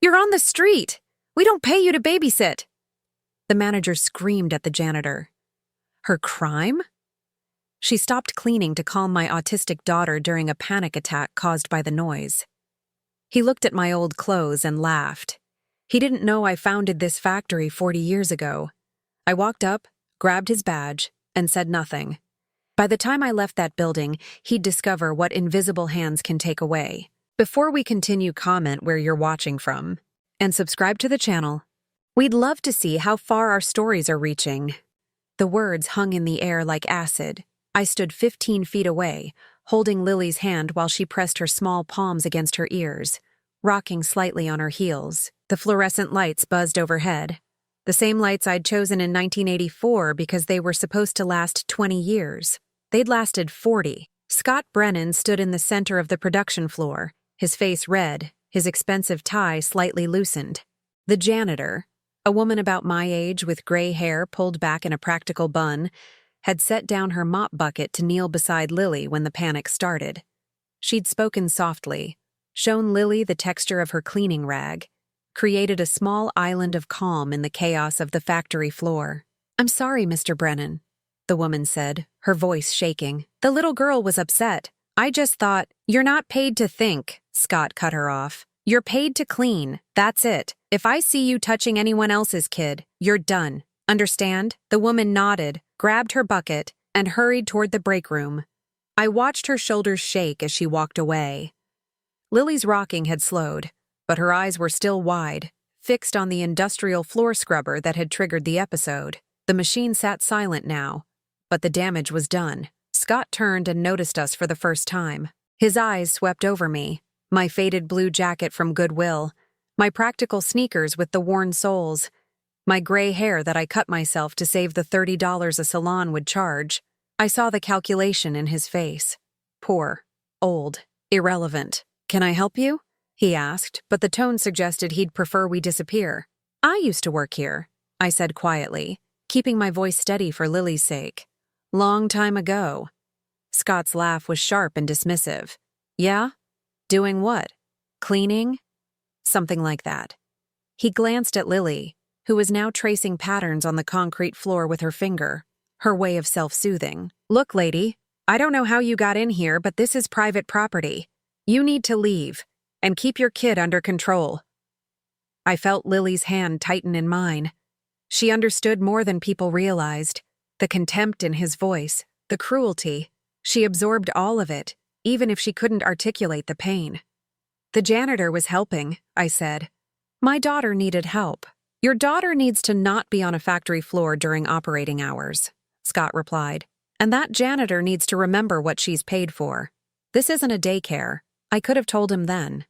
You're on the street! We don't pay you to babysit! The manager screamed at the janitor. Her crime? She stopped cleaning to calm my autistic daughter during a panic attack caused by the noise. He looked at my old clothes and laughed. He didn't know I founded this factory 40 years ago. I walked up, grabbed his badge, and said nothing. By the time I left that building, he'd discover what invisible hands can take away. Before we continue, comment where you're watching from, and subscribe to the channel. We'd love to see how far our stories are reaching. The words hung in the air like acid. I stood 15 feet away, holding Lily's hand while she pressed her small palms against her ears, rocking slightly on her heels. The fluorescent lights buzzed overhead. The same lights I'd chosen in 1984 because they were supposed to last 20 years. They'd lasted 40. Scott Brennan stood in the center of the production floor, his face red, his expensive tie slightly loosened. The janitor, a woman about my age with gray hair pulled back in a practical bun, had set down her mop bucket to kneel beside Lily when the panic started. She'd spoken softly, shown Lily the texture of her cleaning rag, created a small island of calm in the chaos of the factory floor. "I'm sorry, Mr. Brennan," the woman said, her voice shaking. "The little girl was upset. I just thought—" "You're not paid to think," Scott cut her off. "You're paid to clean, that's it. If I see you touching anyone else's kid, you're done. Understand?" The woman nodded, grabbed her bucket, and hurried toward the break room. I watched her shoulders shake as she walked away. Lily's rocking had slowed, but her eyes were still wide, fixed on the industrial floor scrubber that had triggered the episode. The machine sat silent now, but the damage was done. Scott turned and noticed us for the first time. His eyes swept over me, my faded blue jacket from Goodwill, my practical sneakers with the worn soles, my gray hair that I cut myself to save the $30 a salon would charge. I saw the calculation in his face. Poor, old, irrelevant. "Can I help you?" he asked, but the tone suggested he'd prefer we disappear. "I used to work here," I said quietly, keeping my voice steady for Lily's sake. "Long time ago." Scott's laugh was sharp and dismissive. "Yeah? Doing what? Cleaning?" Something like that. He glanced at Lily, who was now tracing patterns on the concrete floor with her finger, her way of self-soothing. "Look, lady, I don't know how you got in here, but this is private property. You need to leave, and keep your kid under control." I felt Lily's hand tighten in mine. She understood more than people realized. The contempt in his voice, the cruelty. She absorbed all of it, even if she couldn't articulate the pain. "The janitor was helping," I said. "My daughter needed help." "Your daughter needs to not be on a factory floor during operating hours," Scott replied. "And that janitor needs to remember what she's paid for. This isn't a daycare." I could have told him then.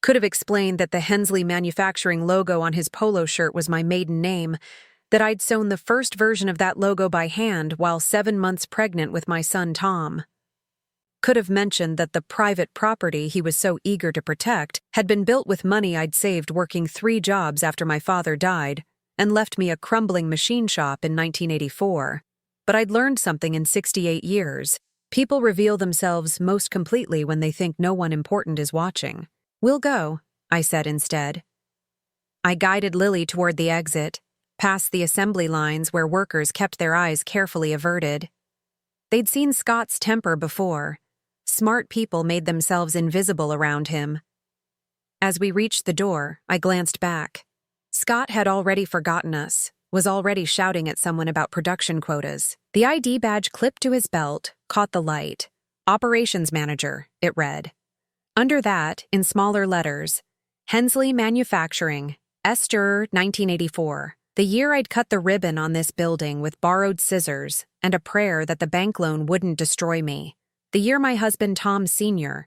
Could have explained that the Hensley Manufacturing logo on his polo shirt was my maiden name, that I'd sewn the first version of that logo by hand while 7 months pregnant with my son Tom. Could have mentioned that the private property he was so eager to protect had been built with money I'd saved working 3 jobs after my father died and left me a crumbling machine shop in 1984. But I'd learned something in 68 years. People reveal themselves most completely when they think no one important is watching. "We'll go," I said instead. I guided Lily toward the exit, past the assembly lines where workers kept their eyes carefully averted. They'd seen Scott's temper before. Smart people made themselves invisible around him. As we reached the door, I glanced back. Scott had already forgotten us, was already shouting at someone about production quotas. The ID badge clipped to his belt caught the light. "Operations Manager," it read. Under that, in smaller letters, "Hensley Manufacturing, Esther, 1984. The year I'd cut the ribbon on this building with borrowed scissors and a prayer that the bank loan wouldn't destroy me. The year my husband Tom Sr.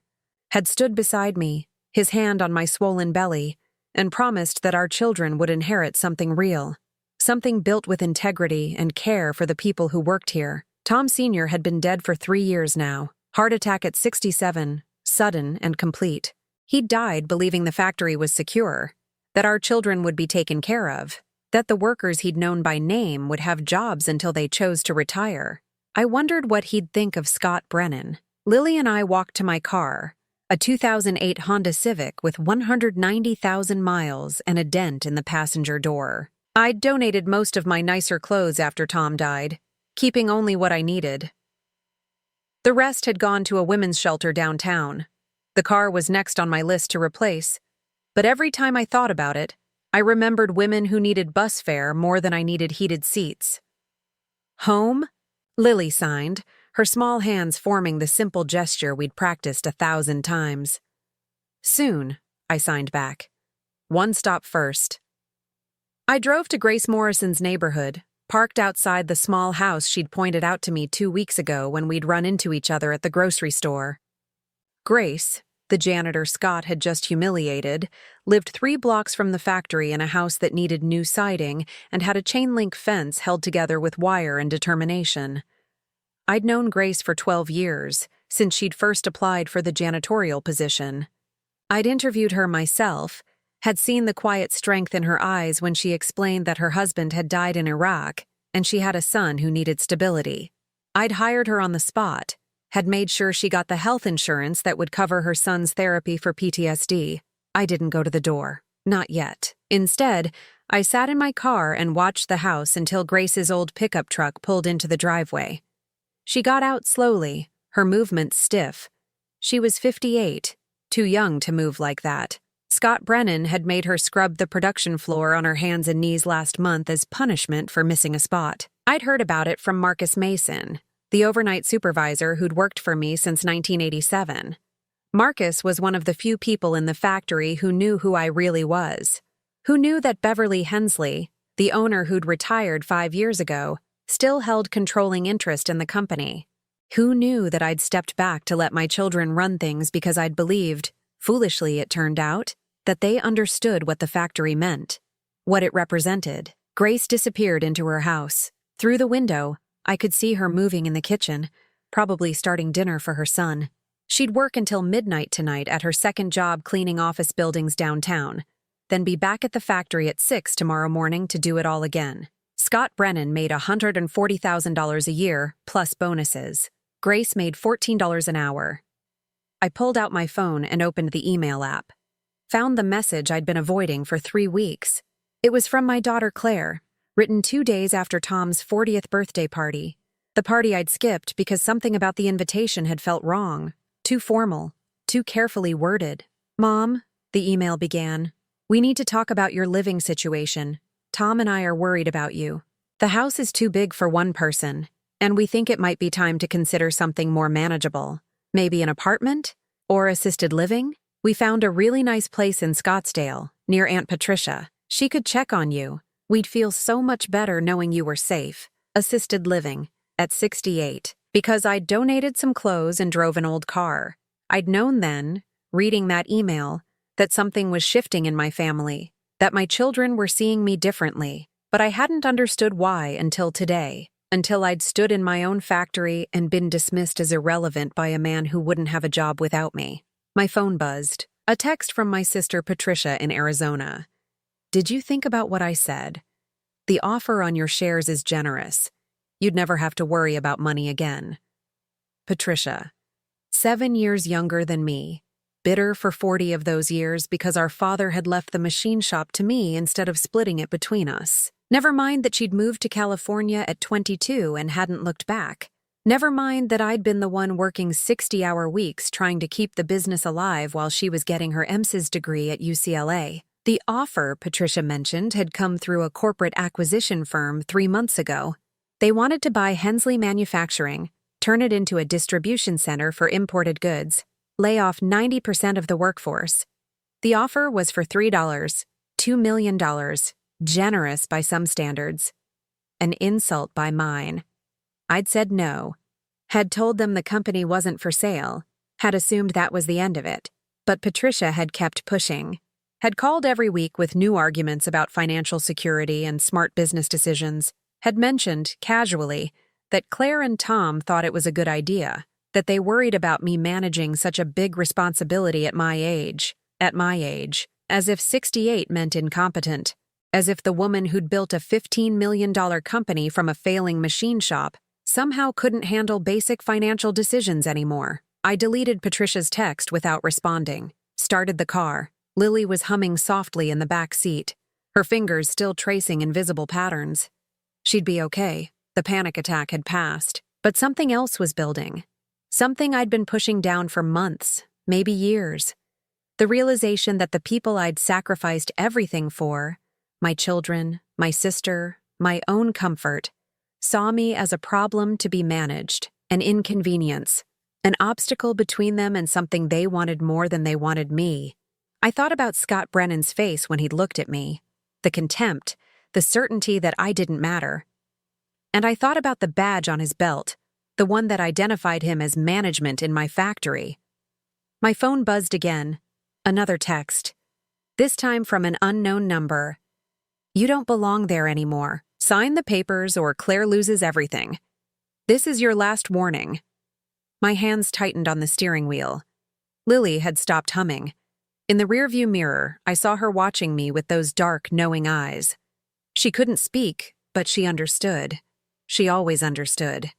had stood beside me, his hand on my swollen belly, and promised that our children would inherit something real. Something built with integrity and care for the people who worked here. Tom Sr. had been dead for 3 years now. Heart attack at 67, sudden and complete. He'd died believing the factory was secure, that our children would be taken care of, that the workers he'd known by name would have jobs until they chose to retire. I wondered what he'd think of Scott Brennan. Lily and I walked to my car, a 2008 Honda Civic with 190,000 miles and a dent in the passenger door. I'd donated most of my nicer clothes after Tom died, keeping only what I needed. The rest had gone to a women's shelter downtown. The car was next on my list to replace, but every time I thought about it, I remembered women who needed bus fare more than I needed heated seats. Home? Lily signed, her small hands forming the simple gesture we'd practiced 1,000 times. Soon, I signed back. One stop first. I drove to Grace Morrison's neighborhood, parked outside the small house she'd pointed out to me 2 weeks ago when we'd run into each other at the grocery store. Grace, the janitor Scott had just humiliated, lived 3 blocks from the factory in a house that needed new siding and had a chain-link fence held together with wire and determination. I'd known Grace for 12 years, since she'd first applied for the janitorial position. I'd interviewed her myself, had seen the quiet strength in her eyes when she explained that her husband had died in Iraq and she had a son who needed stability. I'd hired her on the spot, had made sure she got the health insurance that would cover her son's therapy for PTSD. I didn't go to the door. Not yet. Instead, I sat in my car and watched the house until Grace's old pickup truck pulled into the driveway. She got out slowly, her movements stiff. She was 58, too young to move like that. Scott Brennan had made her scrub the production floor on her hands and knees last month as punishment for missing a spot. I'd heard about it from Marcus Mason, the overnight supervisor who'd worked for me since 1987. Marcus was one of the few people in the factory who knew who I really was, who knew that Beverly Hensley, the owner who'd retired 5 years ago, still held controlling interest in the company, who knew that I'd stepped back to let my children run things because I'd believed, foolishly it turned out, that they understood what the factory meant, what it represented. Grace disappeared into her house. Through the window, I could see her moving in the kitchen, probably starting dinner for her son. She'd work until midnight tonight at her second job cleaning office buildings downtown, then be back at the factory at 6 tomorrow morning to do it all again. Scott Brennan made $140,000 a year, plus bonuses. Grace made $14 an hour. I pulled out my phone and opened the email app. Found the message I'd been avoiding for 3 weeks. It was from my daughter Claire, written 2 days after Tom's 40th birthday party. The party I'd skipped because something about the invitation had felt wrong, too formal, too carefully worded. "Mom," the email began, "we need to talk about your living situation. Tom and I are worried about you. The house is too big for one person, and we think it might be time to consider something more manageable. Maybe an apartment? Or assisted living? We found a really nice place in Scottsdale, near Aunt Patricia. She could check on you. We'd feel so much better knowing you were safe. Assisted living, at 68. Because I'd donated some clothes and drove an old car. I'd known then, reading that email, that something was shifting in my family, that my children were seeing me differently, but I hadn't understood why until today, until I'd stood in my own factory and been dismissed as irrelevant by a man who wouldn't have a job without me. My phone buzzed. A text from my sister Patricia in Arizona. "Did you think about what I said? The offer on your shares is generous. You'd never have to worry about money again." Patricia, 7 years younger than me, bitter for 40 of those years because our father had left the machine shop to me instead of splitting it between us. Never mind that she'd moved to California at 22 and hadn't looked back. Never mind that I'd been the one working 60-hour weeks trying to keep the business alive while she was getting her MSIS degree at UCLA. The offer Patricia mentioned had come through a corporate acquisition firm 3 months ago. They wanted to buy Hensley Manufacturing, turn it into a distribution center for imported goods, lay off 90% of the workforce. The offer was for $3, $2 million, generous by some standards. An insult by mine. I'd said no, had told them the company wasn't for sale, had assumed that was the end of it. But Patricia had kept pushing, had called every week with new arguments about financial security and smart business decisions, had mentioned, casually, that Claire and Tom thought it was a good idea, that they worried about me managing such a big responsibility at my age, as if 68 meant incompetent, as if the woman who'd built a $15 million company from a failing machine shop somehow couldn't handle basic financial decisions anymore. I deleted Patricia's text without responding, started the car. Lily was humming softly in the back seat, her fingers still tracing invisible patterns. She'd be okay. The panic attack had passed, but something else was building. Something I'd been pushing down for months, maybe years. The realization that the people I'd sacrificed everything for, my children, my sister, my own comfort, saw me as a problem to be managed, an inconvenience, an obstacle between them and something they wanted more than they wanted me. I thought about Scott Brennan's face when he'd looked at me, the contempt, the certainty that I didn't matter. And I thought about the badge on his belt, the one that identified him as management in my factory. My phone buzzed again. Another text. This time from an unknown number. You don't belong there anymore. Sign the papers or Claire loses everything. This is your last warning. My hands tightened on the steering wheel. Lily had stopped humming. In the rearview mirror, I saw her watching me with those dark, knowing eyes. She couldn't speak, but she understood. She always understood.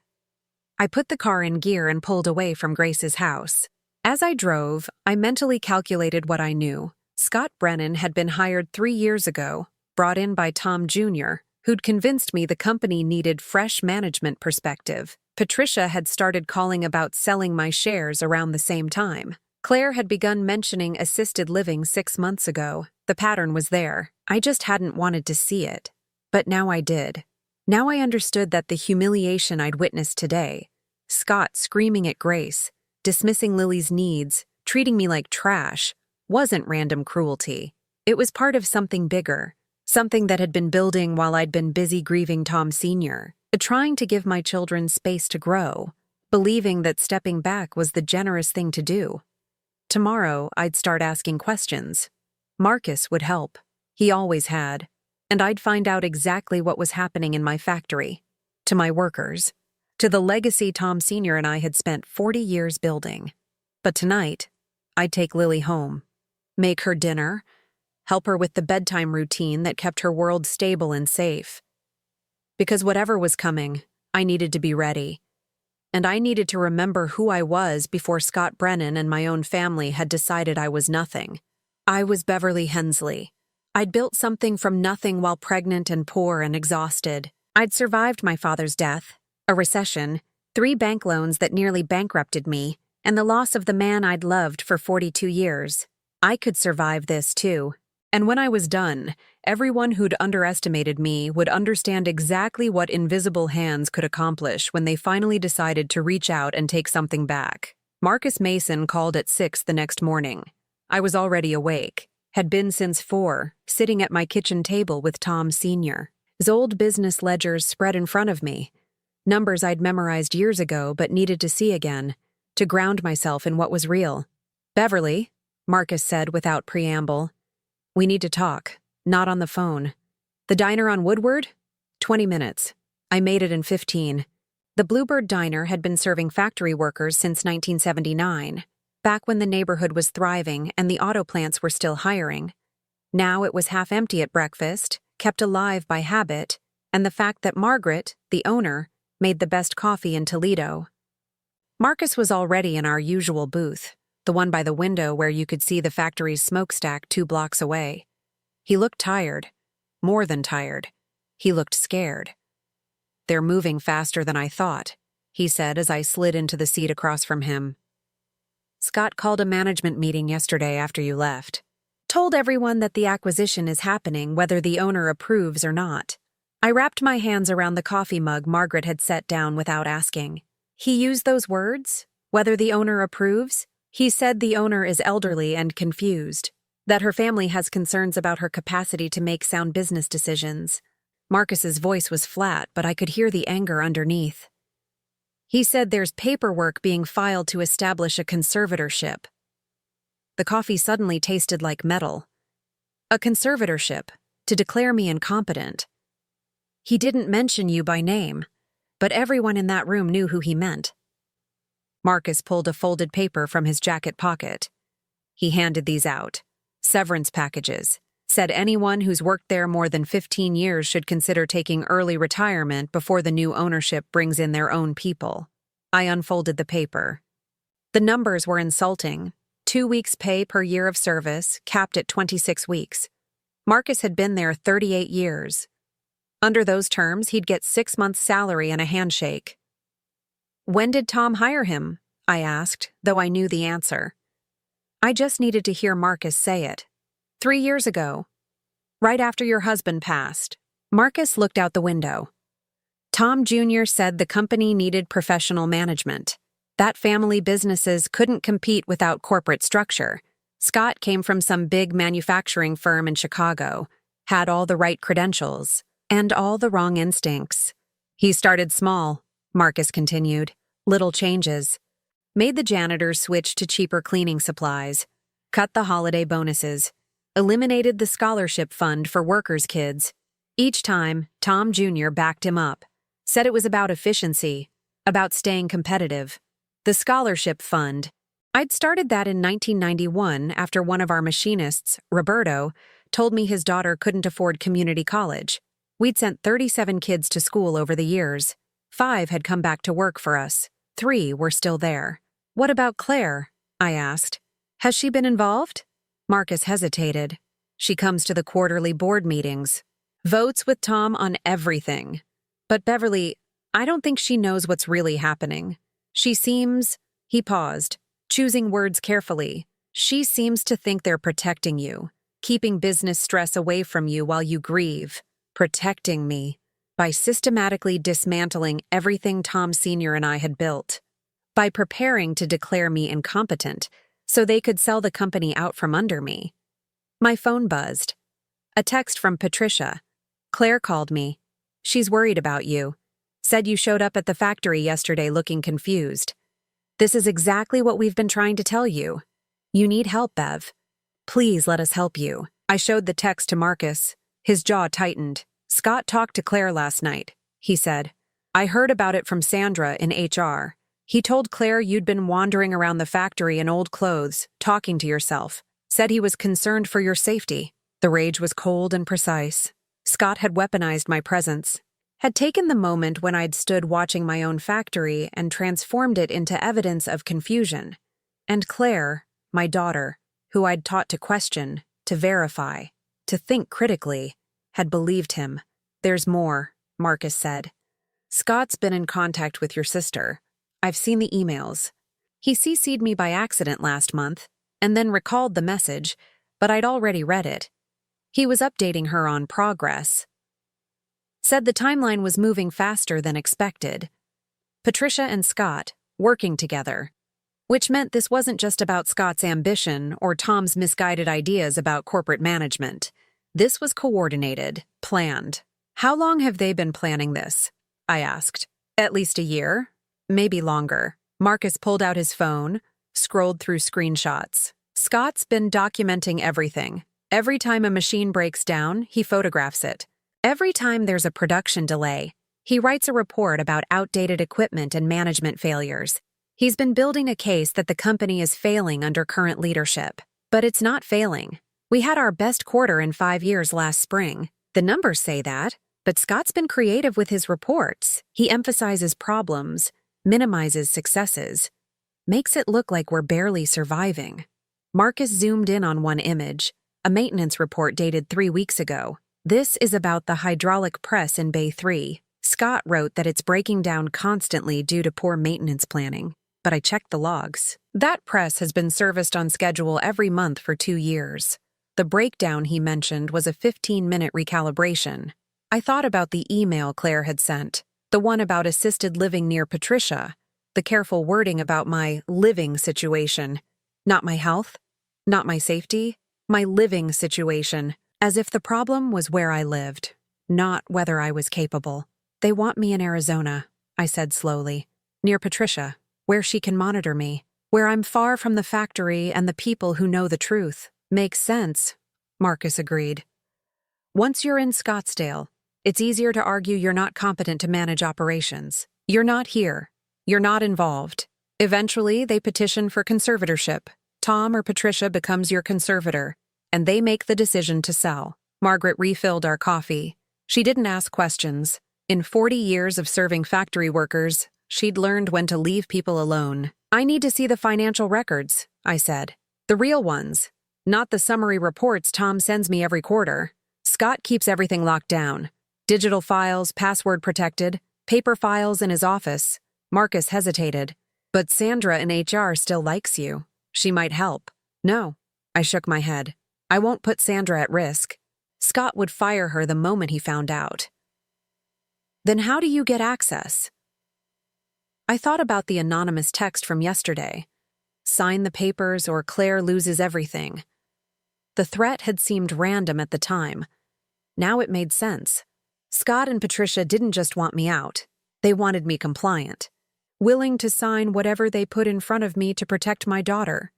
I put the car in gear and pulled away from Grace's house. As I drove, I mentally calculated what I knew. Scott Brennan had been hired 3 years ago, brought in by Tom Jr., who'd convinced me the company needed fresh management perspective. Patricia had started calling about selling my shares around the same time. Claire had begun mentioning assisted living 6 months ago. The pattern was there. I just hadn't wanted to see it. But now I did. Now I understood that the humiliation I'd witnessed today, Scott screaming at Grace, dismissing Lily's needs, treating me like trash, wasn't random cruelty. It was part of something bigger, something that had been building while I'd been busy grieving Tom Sr., trying to give my children space to grow, believing that stepping back was the generous thing to do. Tomorrow, I'd start asking questions. Marcus would help. He always had. And I'd find out exactly what was happening in my factory, to my workers, to the legacy Tom Sr. and I had spent 40 years building. But tonight, I'd take Lily home, make her dinner, help her with the bedtime routine that kept her world stable and safe. Because whatever was coming, I needed to be ready. And I needed to remember who I was before Scott Brennan and my own family had decided I was nothing. I was Beverly Hensley. I'd built something from nothing while pregnant and poor and exhausted. I'd survived my father's death, a recession, 3 bank loans that nearly bankrupted me, and the loss of the man I'd loved for 42 years. I could survive this too. And when I was done, everyone who'd underestimated me would understand exactly what invisible hands could accomplish when they finally decided to reach out and take something back. Marcus Mason called at 6 the next morning. I was already awake, had been since 4, sitting at my kitchen table with Tom Sr. His old business ledgers spread in front of me, numbers I'd memorized years ago but needed to see again, to ground myself in what was real. "Beverly," Marcus said without preamble. "We need to talk, not on the phone. The diner on Woodward? 20 minutes. I made it in 15. The Bluebird Diner had been serving factory workers since 1979, back when the neighborhood was thriving and the auto plants were still hiring. Now it was half empty at breakfast, kept alive by habit, and the fact that Margaret, the owner, made the best coffee in Toledo. Marcus was already in our usual booth, the one by the window where you could see the factory's smokestack 2 blocks away. He looked tired. More than tired. He looked scared. "They're moving faster than I thought," he said as I slid into the seat across from him. "Scott called a management meeting yesterday after you left. Told everyone that the acquisition is happening whether the owner approves or not." I wrapped my hands around the coffee mug Margaret had set down without asking. "He used those words? Whether the owner approves? He said the owner is elderly and confused, that her family has concerns about her capacity to make sound business decisions." Marcus's voice was flat, but I could hear the anger underneath. "He said there's paperwork being filed to establish a conservatorship." The coffee suddenly tasted like metal. "A conservatorship, to declare me incompetent. He didn't mention you by name, but everyone in that room knew who he meant." Marcus pulled a folded paper from his jacket pocket. He handed these out. Severance packages. Said anyone who's worked there more than 15 years should consider taking early retirement before the new ownership brings in their own people. I unfolded the paper. The numbers were insulting. 2 weeks' pay per year of service, capped at 26 weeks. Marcus had been there 38 years. Under those terms, he'd get 6 months' salary and a handshake. When did Tom hire him? I asked, though I knew the answer. I just needed to hear Marcus say it. 3 years ago. Right after your husband passed. Marcus looked out the window. Tom Jr. said the company needed professional management. That family businesses couldn't compete without corporate structure. Scott came from some big manufacturing firm in Chicago, had all the right credentials, and all the wrong instincts. He started small, Marcus continued, little changes. Made the janitors switch to cheaper cleaning supplies, cut the holiday bonuses, eliminated the scholarship fund for workers' kids. Each time, Tom Jr. backed him up, said it was about efficiency, about staying competitive. The scholarship fund. I'd started that in 1991 after one of our machinists, Roberto, told me his daughter couldn't afford community college. We'd sent 37 kids to school over the years. 5 had come back to work for us. 3 were still there. What about Claire? I asked. Has she been involved? Marcus hesitated. She comes to the quarterly board meetings. Votes with Tom on everything. But Beverly, I don't think she knows what's really happening. She seems, he paused, choosing words carefully. She seems to think they're protecting you, keeping business stress away from you while you grieve, protecting me, by systematically dismantling everything Tom Sr. and I had built, by preparing to declare me incompetent so they could sell the company out from under me. My phone buzzed. A text from Patricia. Claire called me. She's worried about you. Said you showed up at the factory yesterday looking confused. This is exactly what we've been trying to tell you. You need help, Bev. Please let us help you. I showed the text to Marcus. His jaw tightened. Scott talked to Claire last night, he said. I heard about it from Sandra in HR. He told Claire you'd been wandering around the factory in old clothes, talking to yourself. Said he was concerned for your safety. The rage was cold and precise. Scott had weaponized my presence. Had taken the moment when I'd stood watching my own factory and transformed it into evidence of confusion. And Claire, my daughter, who I'd taught to question, to verify, to think critically, had believed him. There's more, Marcus said. Scott's been in contact with your sister. I've seen the emails. He CC'd me by accident last month, and then recalled the message, but I'd already read it. He was updating her on progress. Said the timeline was moving faster than expected. Patricia and Scott, working together. Which meant this wasn't just about Scott's ambition or Tom's misguided ideas about corporate management. This was coordinated, planned. How long have they been planning this? I asked. At least a year? Maybe longer. Marcus pulled out his phone, scrolled through screenshots. Scott's been documenting everything. Every time a machine breaks down, he photographs it. Every time there's a production delay, he writes a report about outdated equipment and management failures. He's been building a case that the company is failing under current leadership. But it's not failing. We had our best quarter in 5 years last spring. The numbers say that, but Scott's been creative with his reports. He emphasizes problems, minimizes successes, makes it look like we're barely surviving. Marcus zoomed in on one image, a maintenance report dated 3 weeks ago. This is about the hydraulic press in Bay 3. Scott wrote that it's breaking down constantly due to poor maintenance planning, but I checked the logs. That press has been serviced on schedule every month for 2 years. The breakdown he mentioned was a 15-minute recalibration. I thought about the email Claire had sent, the one about assisted living near Patricia, the careful wording about my living situation. Not my health, not my safety, my living situation. As if the problem was where I lived, not whether I was capable. They want me in Arizona, I said slowly, near Patricia, where she can monitor me, where I'm far from the factory and the people who know the truth. Makes sense, Marcus agreed. Once you're in Scottsdale, it's easier to argue you're not competent to manage operations. You're not here. You're not involved. Eventually, they petition for conservatorship. Tom or Patricia becomes your conservator, and they make the decision to sell. Margaret refilled our coffee. She didn't ask questions. In 40 years of serving factory workers, she'd learned when to leave people alone. I need to see the financial records, I said. The real ones, not the summary reports Tom sends me every quarter. Scott keeps everything locked down. Digital files, password protected, paper files in his office. Marcus hesitated. But Sandra in HR still likes you. She might help. No, I shook my head. I won't put Sandra at risk. Scott would fire her the moment he found out. Then how do you get access? I thought about the anonymous text from yesterday. Sign the papers or Claire loses everything. The threat had seemed random at the time. Now it made sense. Scott and Patricia didn't just want me out. They wanted me compliant, willing to sign whatever they put in front of me to protect my daughter.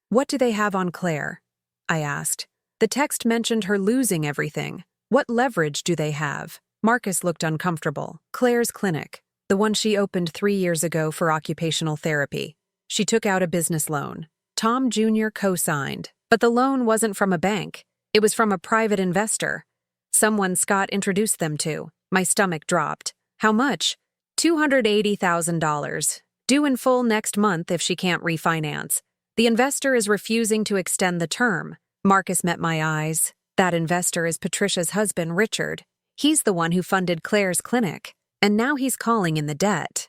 What do they have on Claire? I asked. The text mentioned her losing everything. What leverage do they have? Marcus looked uncomfortable. Claire's clinic, the one she opened 3 years ago for occupational therapy. She took out a business loan. Tom Jr. co-signed. But the loan wasn't from a bank. It was from a private investor. Someone Scott introduced them to. My stomach dropped. How much? $280,000. Due in full next month if she can't refinance. The investor is refusing to extend the term. Marcus met my eyes. That investor is Patricia's husband, Richard. He's the one who funded Claire's clinic. And now he's calling in the debt.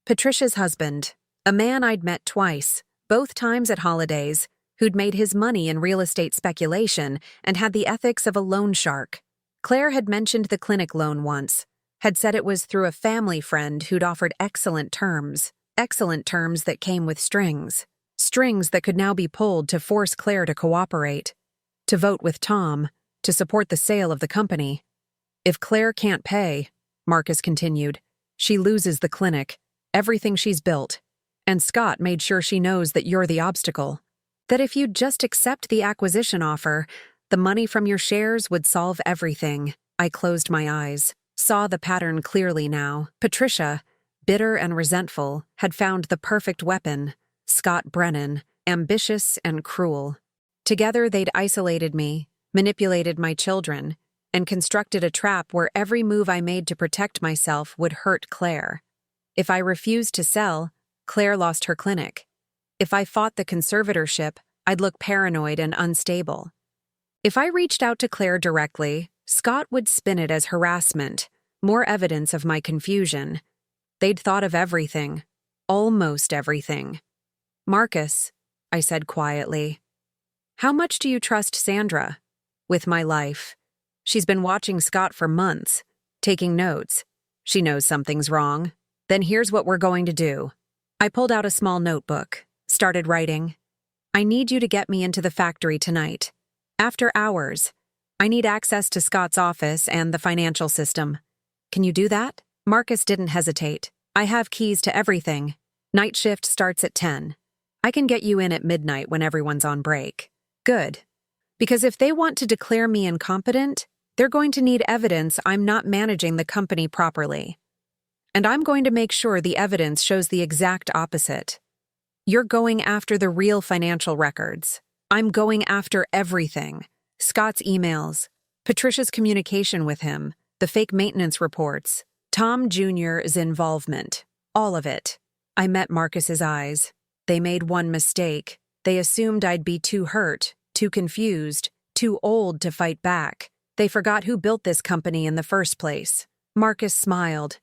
Patricia's husband, a man I'd met twice, both times at holidays, who'd made his money in real estate speculation and had the ethics of a loan shark. Claire had mentioned the clinic loan once, had said it was through a family friend who'd offered excellent terms that came with strings that could now be pulled to force Claire to cooperate, to vote with Tom, to support the sale of the company. If Claire can't pay, Marcus continued, she loses the clinic, everything she's built, and Scott made sure she knows that you're the obstacle. That if you'd just accept the acquisition offer, the money from your shares would solve everything. I closed my eyes, saw the pattern clearly now. Patricia, bitter and resentful, had found the perfect weapon. Scott Brennan, ambitious and cruel. Together they'd isolated me, manipulated my children, and constructed a trap where every move I made to protect myself would hurt Claire. If I refused to sell, Claire lost her clinic. If I fought the conservatorship, I'd look paranoid and unstable. If I reached out to Claire directly, Scott would spin it as harassment, more evidence of my confusion. They'd thought of everything, almost everything. Marcus, I said quietly, how much do you trust Sandra? With my life. She's been watching Scott for months, taking notes. She knows something's wrong. Then here's what we're going to do. I pulled out a small notebook, started writing. I need you to get me into the factory tonight. After hours. I need access to Scott's office and the financial system. Can you do that? Marcus didn't hesitate. I have keys to everything. Night shift starts at 10. I can get you in at midnight when everyone's on break. Good. Because if they want to declare me incompetent, they're going to need evidence I'm not managing the company properly. And I'm going to make sure the evidence shows the exact opposite. You're going after the real financial records. I'm going after everything. Scott's emails, Patricia's communication with him, the fake maintenance reports, Tom Jr.'s involvement, all of it. I met Marcus's eyes. They made one mistake. They assumed I'd be too hurt, too confused, too old to fight back. They forgot who built this company in the first place. Marcus smiled.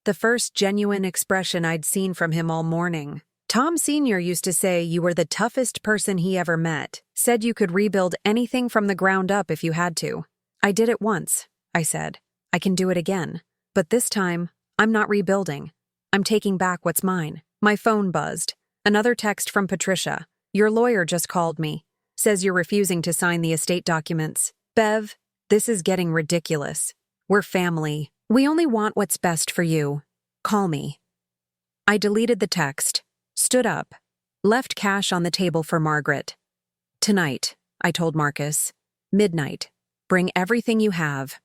The first genuine expression I'd seen from him all morning. Tom Sr. used to say you were the toughest person he ever met, said you could rebuild anything from the ground up if you had to. I did it once, I said. I can do it again. But this time, I'm not rebuilding. I'm taking back what's mine. My phone buzzed. Another text from Patricia. Your lawyer just called me. Says you're refusing to sign the estate documents. Bev, this is getting ridiculous. We're family. We only want what's best for you. Call me. I deleted the text. Stood up, left cash on the table for Margaret. Tonight, I told Marcus. Midnight. Bring everything you have.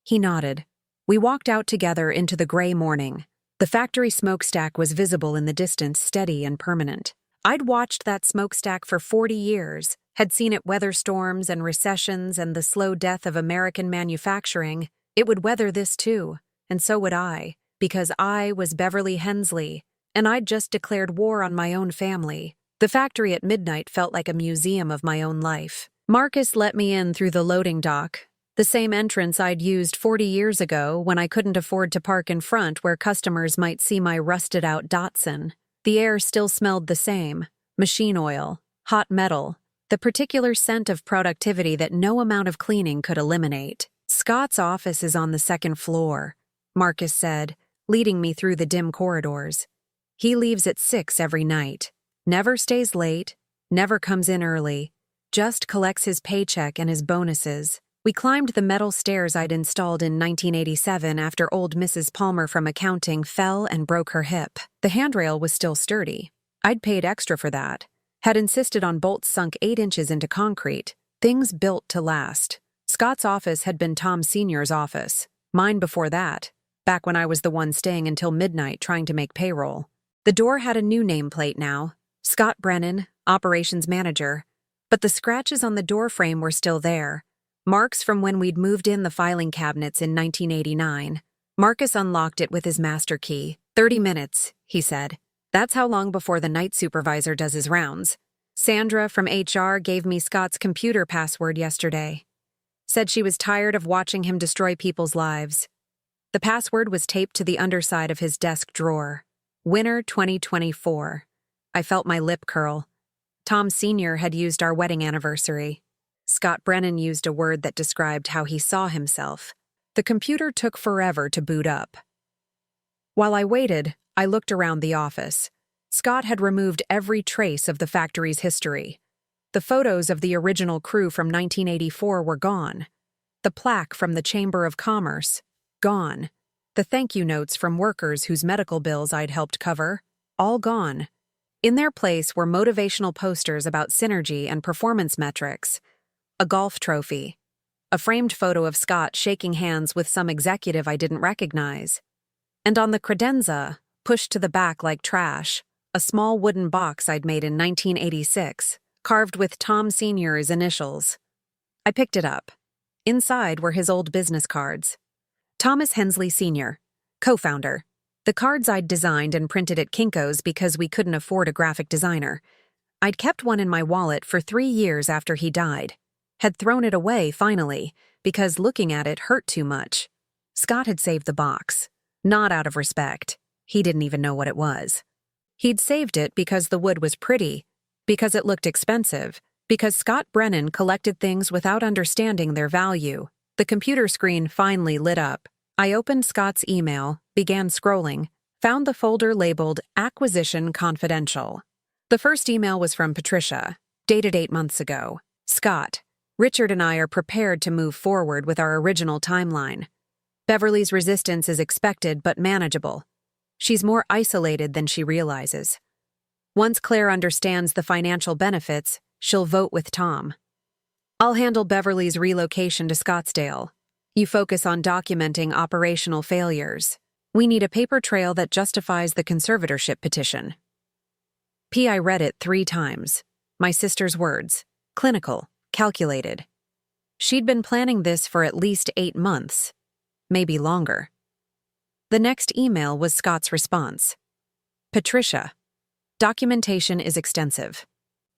He nodded. We walked out together into the gray morning. The factory smokestack was visible in the distance, steady and permanent. I'd watched that smokestack for 40 years, had seen it weather storms and recessions and the slow death of American manufacturing. It would weather this too, and so would I, because I was Beverly Hensley, and I'd just declared war on my own family. The factory at midnight felt like a museum of my own life. Marcus let me in through the loading dock, the same entrance I'd used 40 years ago when I couldn't afford to park in front where customers might see my rusted-out Datsun. The air still smelled the same: machine oil, hot metal, the particular scent of productivity that no amount of cleaning could eliminate. "Scott's office is on the second floor," Marcus said, leading me through the dim corridors. "He leaves at 6 every night. Never stays late, never comes in early, just collects his paycheck and his bonuses." We climbed the metal stairs I'd installed in 1987 after old Mrs. Palmer from accounting fell and broke her hip. The handrail was still sturdy. I'd paid extra for that. Had insisted on bolts sunk 8 inches into concrete. Things built to last. Scott's office had been Tom Sr.'s office. Mine before that, back when I was the one staying until midnight trying to make payroll. The door had a new nameplate now: Scott Brennan, Operations Manager. But the scratches on the door frame were still there. Marks from when we'd moved in the filing cabinets in 1989. Marcus unlocked it with his master key. 30 minutes, he said. That's how long before the night supervisor does his rounds. Sandra from HR gave me Scott's computer password yesterday. Said she was tired of watching him destroy people's lives. The password was taped to the underside of his desk drawer. Winter 2024. I felt my lip curl. Tom Sr. had used our wedding anniversary. Scott Brennan used a word that described how he saw himself. The computer took forever to boot up. While I waited, I looked around the office. Scott had removed every trace of the factory's history. The photos of the original crew from 1984 were gone. The plaque from the Chamber of Commerce, gone. The thank you notes from workers whose medical bills I'd helped cover, all gone. In their place were motivational posters about synergy and performance metrics. A golf trophy. A framed photo of Scott shaking hands with some executive I didn't recognize. And on the credenza, pushed to the back like trash, a small wooden box I'd made in 1986, carved with Tom Sr.'s initials. I picked it up. Inside were his old business cards. Thomas Hensley Sr., co-founder. The cards I'd designed and printed at Kinko's because we couldn't afford a graphic designer. I'd kept one in my wallet for 3 years after he died. Had thrown it away, finally, because looking at it hurt too much. Scott had saved the box. Not out of respect. He didn't even know what it was. He'd saved it because the wood was pretty, because it looked expensive, because Scott Brennan collected things without understanding their value. The computer screen finally lit up. I opened Scott's email, began scrolling, found the folder labeled Acquisition Confidential. The first email was from Patricia, dated 8 months ago. Scott, Richard and I are prepared to move forward with our original timeline. Beverly's resistance is expected but manageable. She's more isolated than she realizes. Once Claire understands the financial benefits, she'll vote with Tom. I'll handle Beverly's relocation to Scottsdale. You focus on documenting operational failures. We need a paper trail that justifies the conservatorship petition. I read it 3 times. My sister's words. Clinical. Calculated. She'd been planning this for at least 8 months. Maybe longer. The next email was Scott's response. Patricia. Documentation is extensive.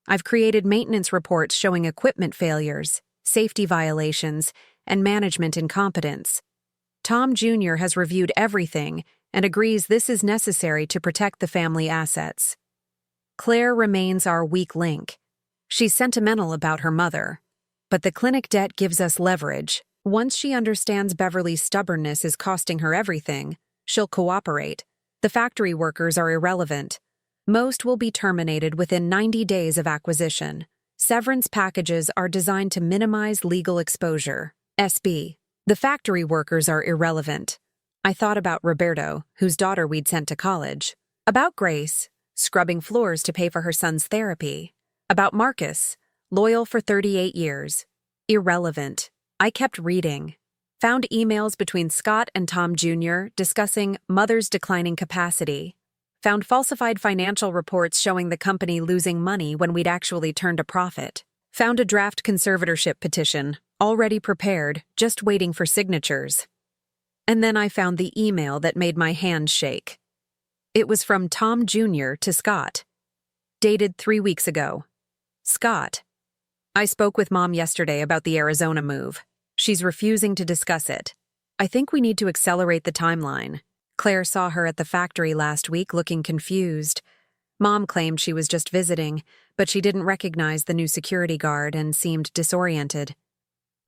I've created maintenance reports showing equipment failures, safety violations, and management incompetence. Tom Jr. has reviewed everything and agrees this is necessary to protect the family assets. Claire remains our weak link. She's sentimental about her mother, but the clinic debt gives us leverage. Once she understands Beverly's stubbornness is costing her everything, she'll cooperate. The factory workers are irrelevant. Most will be terminated within 90 days of acquisition. Severance packages are designed to minimize legal exposure. SB. The factory workers are irrelevant. I thought about Roberto, whose daughter we'd sent to college. About Grace, scrubbing floors to pay for her son's therapy. About Marcus, loyal for 38 years. Irrelevant. I kept reading. Found emails between Scott and Tom Jr. discussing mother's declining capacity. Found falsified financial reports showing the company losing money when we'd actually turned a profit. Found a draft conservatorship petition, already prepared, just waiting for signatures. And then I found the email that made my hands shake. It was from Tom Jr. to Scott. Dated 3 weeks ago. Scott. I spoke with Mom yesterday about the Arizona move. She's refusing to discuss it. I think we need to accelerate the timeline. Claire saw her at the factory last week looking confused. Mom claimed she was just visiting, but she didn't recognize the new security guard and seemed disoriented.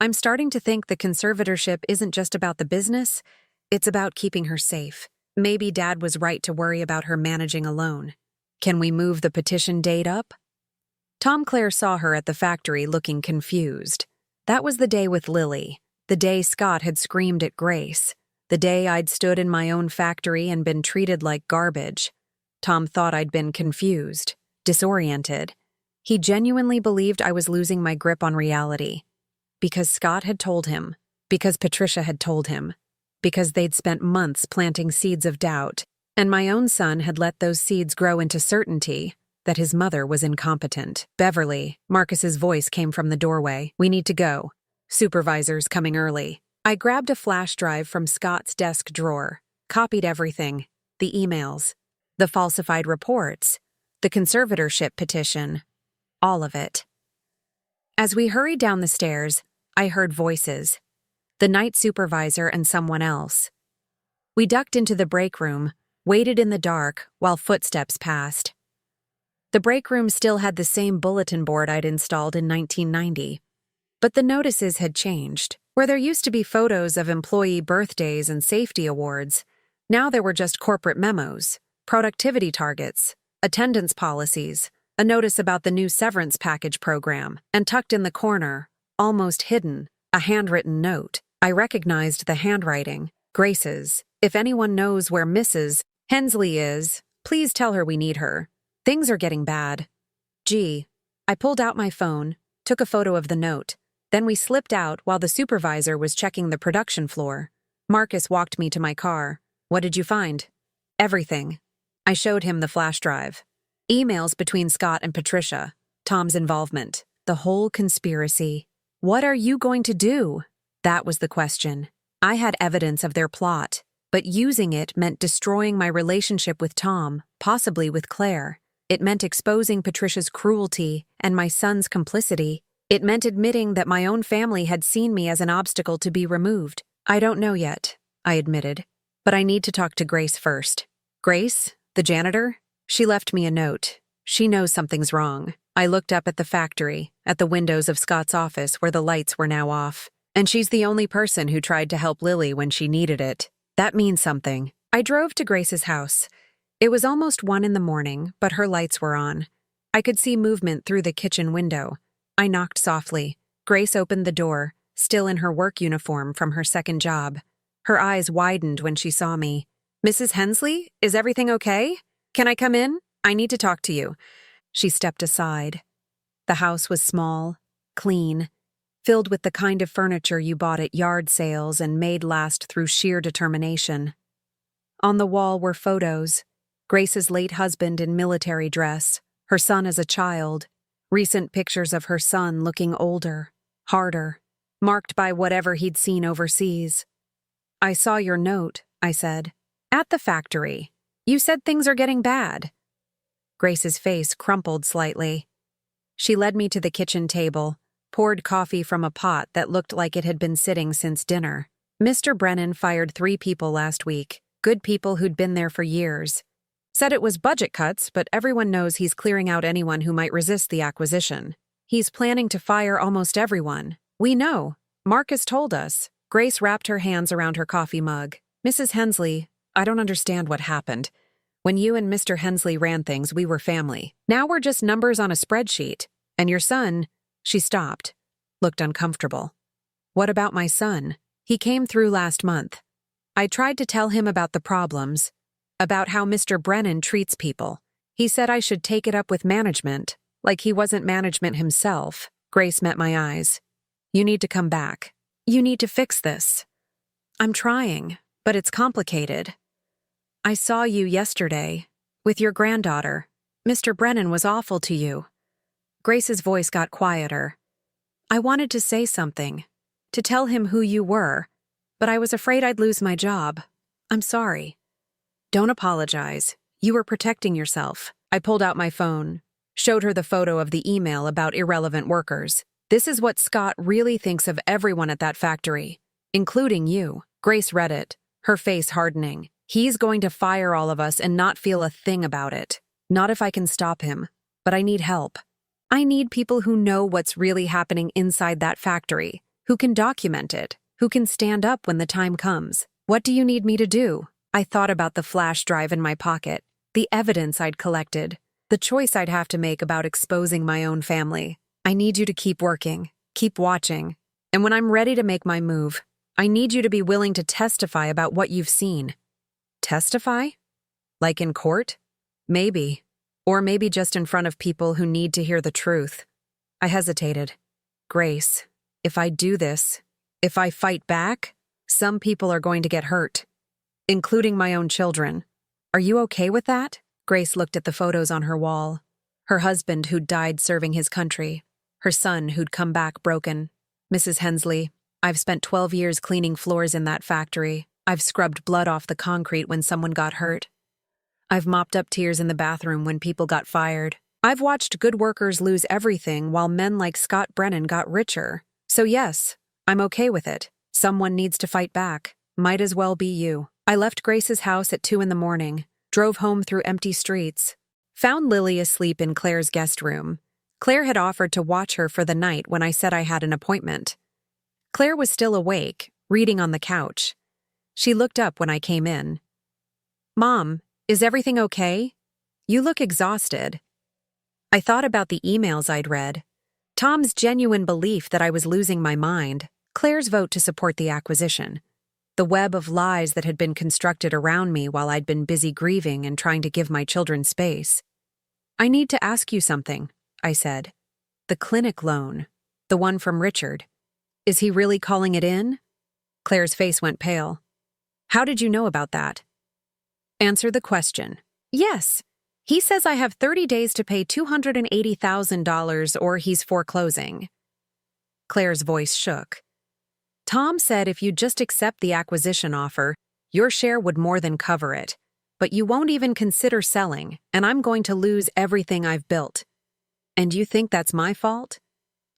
I'm starting to think the conservatorship isn't just about the business, it's about keeping her safe. Maybe Dad was right to worry about her managing alone. Can we move the petition date up? Tom Claire saw her at the factory looking confused. That was the day with Lily, the day Scott had screamed at Grace, the day I'd stood in my own factory and been treated like garbage. Tom thought I'd been confused, disoriented. He genuinely believed I was losing my grip on reality. Because Scott had told him, because Patricia had told him, because they'd spent months planting seeds of doubt, and my own son had let those seeds grow into certainty that his mother was incompetent. Beverly, Marcus's voice came from the doorway. We need to go. Supervisor's coming early. I grabbed a flash drive from Scott's desk drawer, copied everything, the emails, the falsified reports, the conservatorship petition, all of it. As we hurried down the stairs, I heard voices, the night supervisor and someone else. We ducked into the break room, waited in the dark while footsteps passed. The break room still had the same bulletin board I'd installed in 1990, but the notices had changed. Where there used to be photos of employee birthdays and safety awards, now there were just corporate memos, productivity targets, attendance policies, a notice about the new severance package program, and tucked in the corner, almost hidden, a handwritten note. I recognized the handwriting, Grace's. If anyone knows where Mrs. Hensley is, please tell her we need her. Things are getting bad. Gee. I pulled out my phone, took a photo of the note. Then we slipped out while the supervisor was checking the production floor. Marcus walked me to my car. What did you find? Everything. I showed him the flash drive. Emails between Scott and Patricia. Tom's involvement. The whole conspiracy. What are you going to do? That was the question. I had evidence of their plot, but using it meant destroying my relationship with Tom, possibly with Claire. It meant exposing Patricia's cruelty and my son's complicity. It meant admitting that my own family had seen me as an obstacle to be removed. I don't know yet, I admitted, but I need to talk to Grace first. Grace, the janitor? She left me a note. She knows something's wrong. I looked up at the factory, at the windows of Scott's office where the lights were now off. And she's the only person who tried to help Lily when she needed it. That means something. I drove to Grace's house. It was almost 1 a.m, but her lights were on. I could see movement through the kitchen window. I knocked softly. Grace opened the door, still in her work uniform from her second job. Her eyes widened when she saw me. Mrs. Hensley, is everything okay? Can I come in? I need to talk to you. She stepped aside. The house was small, clean, filled with the kind of furniture you bought at yard sales and made last through sheer determination. On the wall were photos. Grace's late husband in military dress, her son as a child, recent pictures of her son looking older, harder, marked by whatever he'd seen overseas. I saw your note, I said. At the factory. You said things are getting bad. Grace's face crumpled slightly. She led me to the kitchen table, poured coffee from a pot that looked like it had been sitting since dinner. Mr. Brennan fired 3 people last week, good people who'd been there for years. Said it was budget cuts, but everyone knows he's clearing out anyone who might resist the acquisition. He's planning to fire almost everyone. We know. Marcus told us. Grace wrapped her hands around her coffee mug. Mrs. Hensley, I don't understand what happened. When you and Mr. Hensley ran things, we were family. Now we're just numbers on a spreadsheet. And your son, she stopped, looked uncomfortable. What about my son? He came through last month. I tried to tell him about the problems, about how Mr. Brennan treats people. He said I should take it up with management, like he wasn't management himself. Grace met my eyes. You need to come back. You need to fix this. I'm trying, but it's complicated. I saw you yesterday, with your granddaughter. Mr. Brennan was awful to you. Grace's voice got quieter. I wanted to say something, to tell him who you were, but I was afraid I'd lose my job. I'm sorry. Don't apologize. You were protecting yourself. I pulled out my phone, showed her the photo of the email about irrelevant workers. This is what Scott really thinks of everyone at that factory, including you. Grace read it, her face hardening. He's going to fire all of us and not feel a thing about it. Not if I can stop him, but I need help. I need people who know what's really happening inside that factory, who can document it, who can stand up when the time comes. What do you need me to do? I thought about the flash drive in my pocket, the evidence I'd collected, the choice I'd have to make about exposing my own family. I need you to keep working, keep watching, and when I'm ready to make my move, I need you to be willing to testify about what you've seen. Testify? Like in court? Maybe. Or maybe just in front of people who need to hear the truth. I hesitated. Grace, if I do this, if I fight back, some people are going to get hurt, including my own children. Are you okay with that? Grace looked at the photos on her wall. Her husband who'd died serving his country. Her son who'd come back broken. Mrs. Hensley, I've spent 12 years cleaning floors in that factory. I've scrubbed blood off the concrete when someone got hurt. I've mopped up tears in the bathroom when people got fired. I've watched good workers lose everything while men like Scott Brennan got richer. So yes, I'm okay with it. Someone needs to fight back. Might as well be you. I left Grace's house at 2 a.m, drove home through empty streets. Found Lily asleep in Claire's guest room. Claire had offered to watch her for the night when I said I had an appointment. Claire was still awake, reading on the couch. She looked up when I came in. Mom, is everything okay? You look exhausted. I thought about the emails I'd read. Tom's genuine belief that I was losing my mind. Claire's vote to support the acquisition. The web of lies that had been constructed around me while I'd been busy grieving and trying to give my children space. I need to ask you something, I said. The clinic loan. The one from Richard. Is he really calling it in? Claire's face went pale. How did you know about that? Answer the question. Yes. He says I have 30 days to pay $280,000 or he's foreclosing. Claire's voice shook. Tom said if you'd just accept the acquisition offer, your share would more than cover it. But you won't even consider selling, and I'm going to lose everything I've built. And you think that's my fault?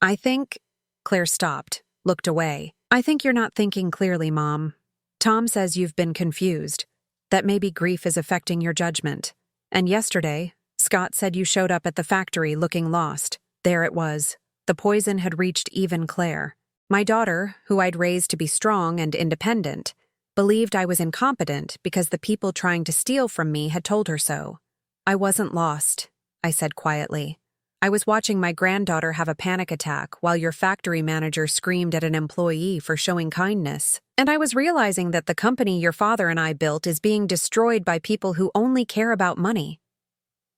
I think... Claire stopped, looked away. I think you're not thinking clearly, Mom. Tom says you've been confused. That maybe grief is affecting your judgment. And yesterday, Scott said you showed up at the factory looking lost. There it was. The poison had reached even Claire. My daughter, who I'd raised to be strong and independent, believed I was incompetent because the people trying to steal from me had told her so. I wasn't lost, I said quietly. I was watching my granddaughter have a panic attack while your factory manager screamed at an employee for showing kindness. And I was realizing that the company your father and I built is being destroyed by people who only care about money.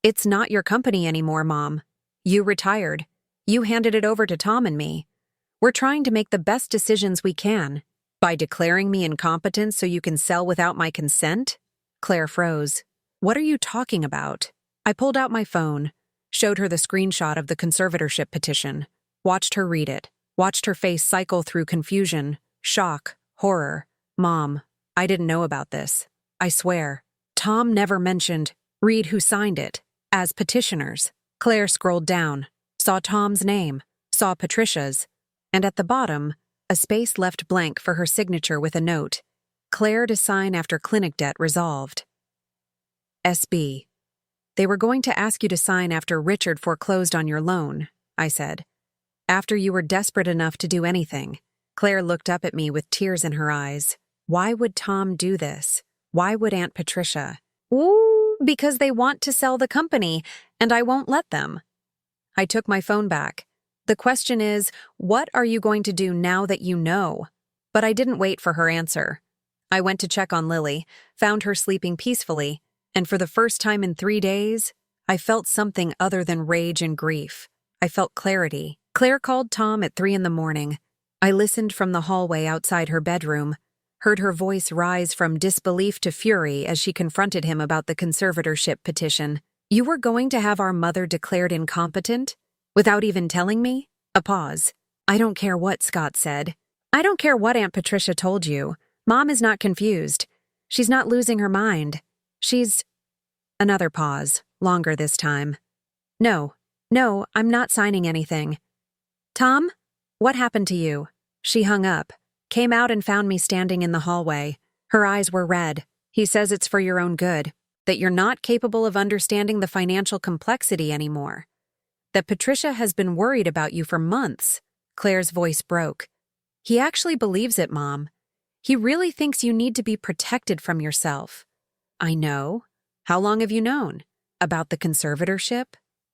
It's not your company anymore, Mom. You retired. You handed it over to Tom and me. We're trying to make the best decisions we can. By declaring me incompetent so you can sell without my consent? Claire froze. What are you talking about? I pulled out my phone, showed her the screenshot of the conservatorship petition, watched her read it, watched her face cycle through confusion, shock, horror. Mom, I didn't know about this. I swear. Tom never mentioned, read who signed it, as petitioners. Claire scrolled down, saw Tom's name, saw Patricia's, and at the bottom, a space left blank for her signature with a note. Claire to sign after clinic debt resolved. SB. They were going to ask you to sign after Richard foreclosed on your loan, I said. After you were desperate enough to do anything. Claire looked up at me with tears in her eyes. Why would Tom do this? Why would Aunt Patricia? Ooh, because they want to sell the company, and I won't let them. I took my phone back. The question is, what are you going to do now that you know? But I didn't wait for her answer. I went to check on Lily, found her sleeping peacefully, and for the first time in 3 days, I felt something other than rage and grief. I felt clarity. Claire called Tom at 3 a.m. I listened from the hallway outside her bedroom, heard her voice rise from disbelief to fury as she confronted him about the conservatorship petition. You were going to have our mother declared incompetent? Without even telling me? A pause. I don't care what Scott said. I don't care what Aunt Patricia told you. Mom is not confused. She's not losing her mind. She's... Another pause, longer this time. No, I'm not signing anything. Tom? What happened to you? She hung up, came out and found me standing in the hallway. Her eyes were red. He says it's for your own good, that you're not capable of understanding the financial complexity anymore. That Patricia has been worried about you for months. Claire's voice broke. He actually believes it, Mom. He really thinks you need to be protected from yourself. I know. How long have you known? About the conservatorship?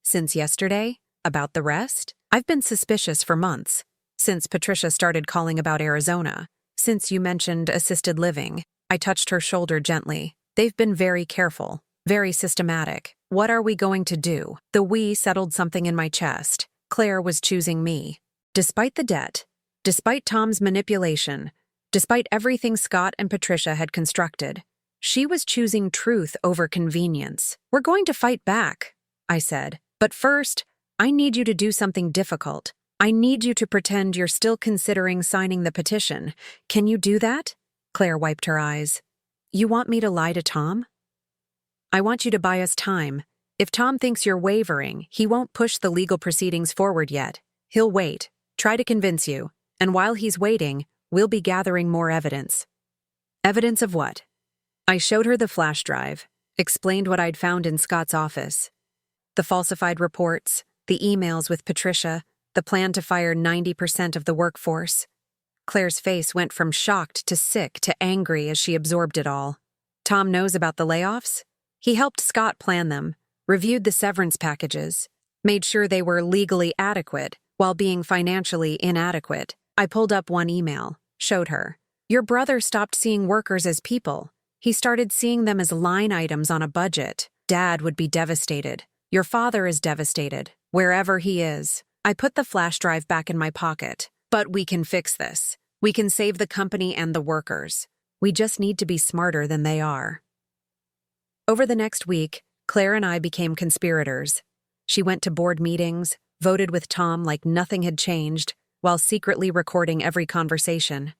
Since yesterday? About the rest? I've been suspicious for months. Since Patricia started calling about Arizona. Since you mentioned assisted living. I touched her shoulder gently. They've been very careful, very systematic. What are we going to do? The we settled something in my chest. Claire was choosing me. Despite the debt, despite Tom's manipulation, despite everything Scott and Patricia had constructed, she was choosing truth over convenience. We're going to fight back, I said. But first, I need you to do something difficult. I need you to pretend you're still considering signing the petition. Can you do that? Claire wiped her eyes. You want me to lie to Tom? I want you to buy us time. If Tom thinks you're wavering, he won't push the legal proceedings forward yet. He'll wait, try to convince you, and while he's waiting, we'll be gathering more evidence. Evidence of what? I showed her the flash drive, explained what I'd found in Scott's office. The falsified reports, the emails with Patricia, the plan to fire 90% of the workforce. Claire's face went from shocked to sick to angry as she absorbed it all. Tom knows about the layoffs? He helped Scott plan them, reviewed the severance packages, made sure they were legally adequate while being financially inadequate. I pulled up one email, showed her. Your brother stopped seeing workers as people. He started seeing them as line items on a budget. Dad would be devastated. Your father is devastated, wherever he is. I put the flash drive back in my pocket. But we can fix this. We can save the company and the workers. We just need to be smarter than they are. Over the next week, Claire and I became conspirators. She went to board meetings, voted with Tom like nothing had changed, while secretly recording every conversation.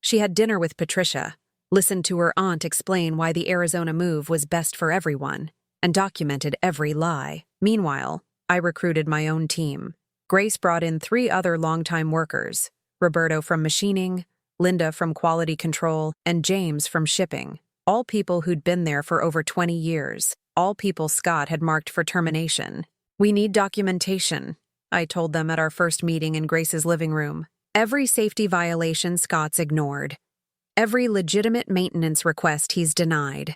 She had dinner with Patricia, listened to her aunt explain why the Arizona move was best for everyone, and documented every lie. Meanwhile, I recruited my own team. Grace brought in 3 other longtime workers, Roberto from machining, Linda from quality control, and James from shipping, all people who'd been there for over 20 years, all people Scott had marked for termination. We need documentation, I told them at our first meeting in Grace's living room. Every safety violation Scott's ignored. Every legitimate maintenance request he's denied.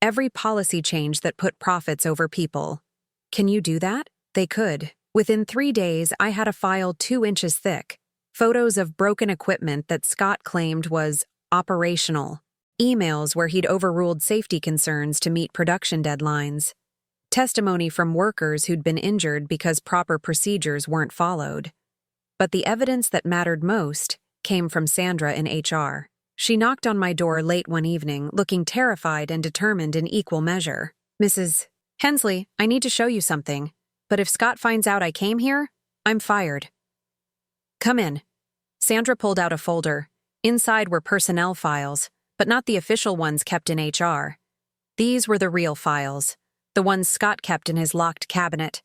Every policy change that put profits over people. Can you do that? They could. Within 3 days, I had a file 2 inches thick. Photos of broken equipment that Scott claimed was operational. Emails where he'd overruled safety concerns to meet production deadlines. Testimony from workers who'd been injured because proper procedures weren't followed. But the evidence that mattered most came from Sandra in HR. She knocked on my door late one evening, looking terrified and determined in equal measure. Mrs. Hensley, I need to show you something. But if Scott finds out I came here, I'm fired. Come in. Sandra pulled out a folder. Inside were personnel files, but not the official ones kept in HR. These were the real files, the ones Scott kept in his locked cabinet.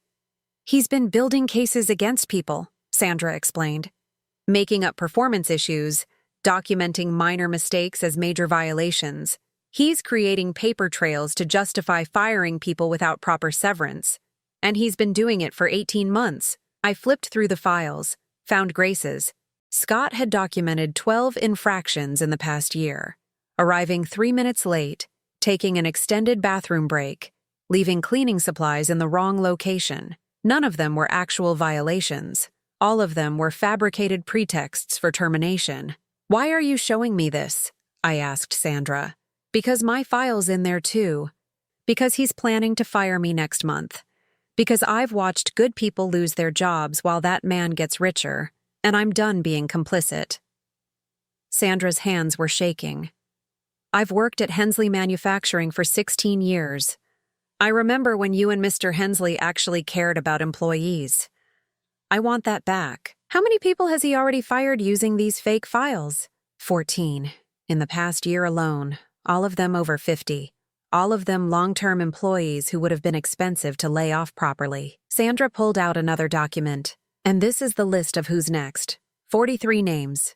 He's been building cases against people, Sandra explained. Making up performance issues, documenting minor mistakes as major violations. He's creating paper trails to justify firing people without proper severance. And he's been doing it for 18 months. I flipped through the files, found Grace's. Scott had documented 12 infractions in the past year, arriving 3 minutes late, taking an extended bathroom break, leaving cleaning supplies in the wrong location. None of them were actual violations. All of them were fabricated pretexts for termination. Why are you showing me this? I asked Sandra. Because my file's in there too. Because he's planning to fire me next month. Because I've watched good people lose their jobs while that man gets richer, and I'm done being complicit. Sandra's hands were shaking. I've worked at Hensley Manufacturing for 16 years. I remember when you and Mr. Hensley actually cared about employees. I want that back. How many people has he already fired using these fake files? 14. In the past year alone, all of them over 50. all of them long-term employees who would have been expensive to lay off properly. Sandra pulled out another document. And this is the list of who's next. 43 names.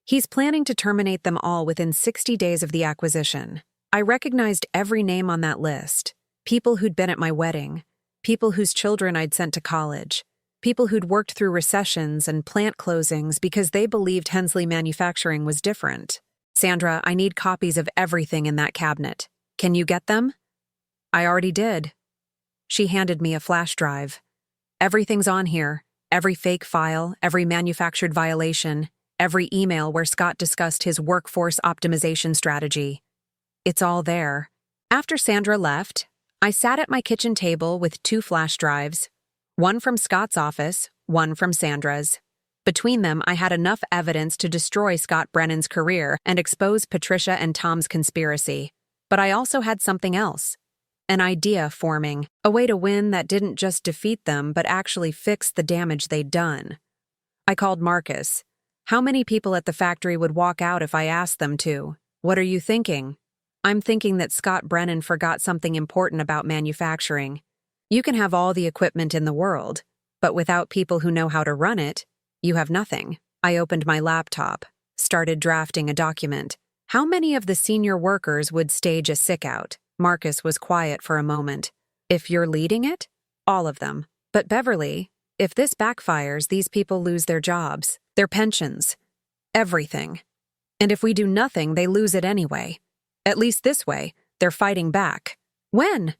He's planning to terminate them all within 60 days of the acquisition. I recognized every name on that list. People who'd been at my wedding. People whose children I'd sent to college. People who'd worked through recessions and plant closings because they believed Hensley Manufacturing was different. Sandra, I need copies of everything in that cabinet. Can you get them? I already did. She handed me a flash drive. Everything's on here. Every fake file, every manufactured violation, every email where Scott discussed his workforce optimization strategy. It's all there. After Sandra left, I sat at my kitchen table with 2 flash drives, one from Scott's office, one from Sandra's. Between them, I had enough evidence to destroy Scott Brennan's career and expose Patricia and Tom's conspiracy. But I also had something else. An idea forming, a way to win that didn't just defeat them but actually fix the damage they'd done. I called Marcus. How many people at the factory would walk out if I asked them to? What are you thinking? I'm thinking that Scott Brennan forgot something important about manufacturing. You can have all the equipment in the world, but without people who know how to run it, you have nothing. I opened my laptop, started drafting a document. How many of the senior workers would stage a sick-out? Marcus was quiet for a moment. If you're leading it? All of them. But Beverly, if this backfires, these people lose their jobs, their pensions, everything. And if we do nothing, they lose it anyway. At least this way, they're fighting back. When?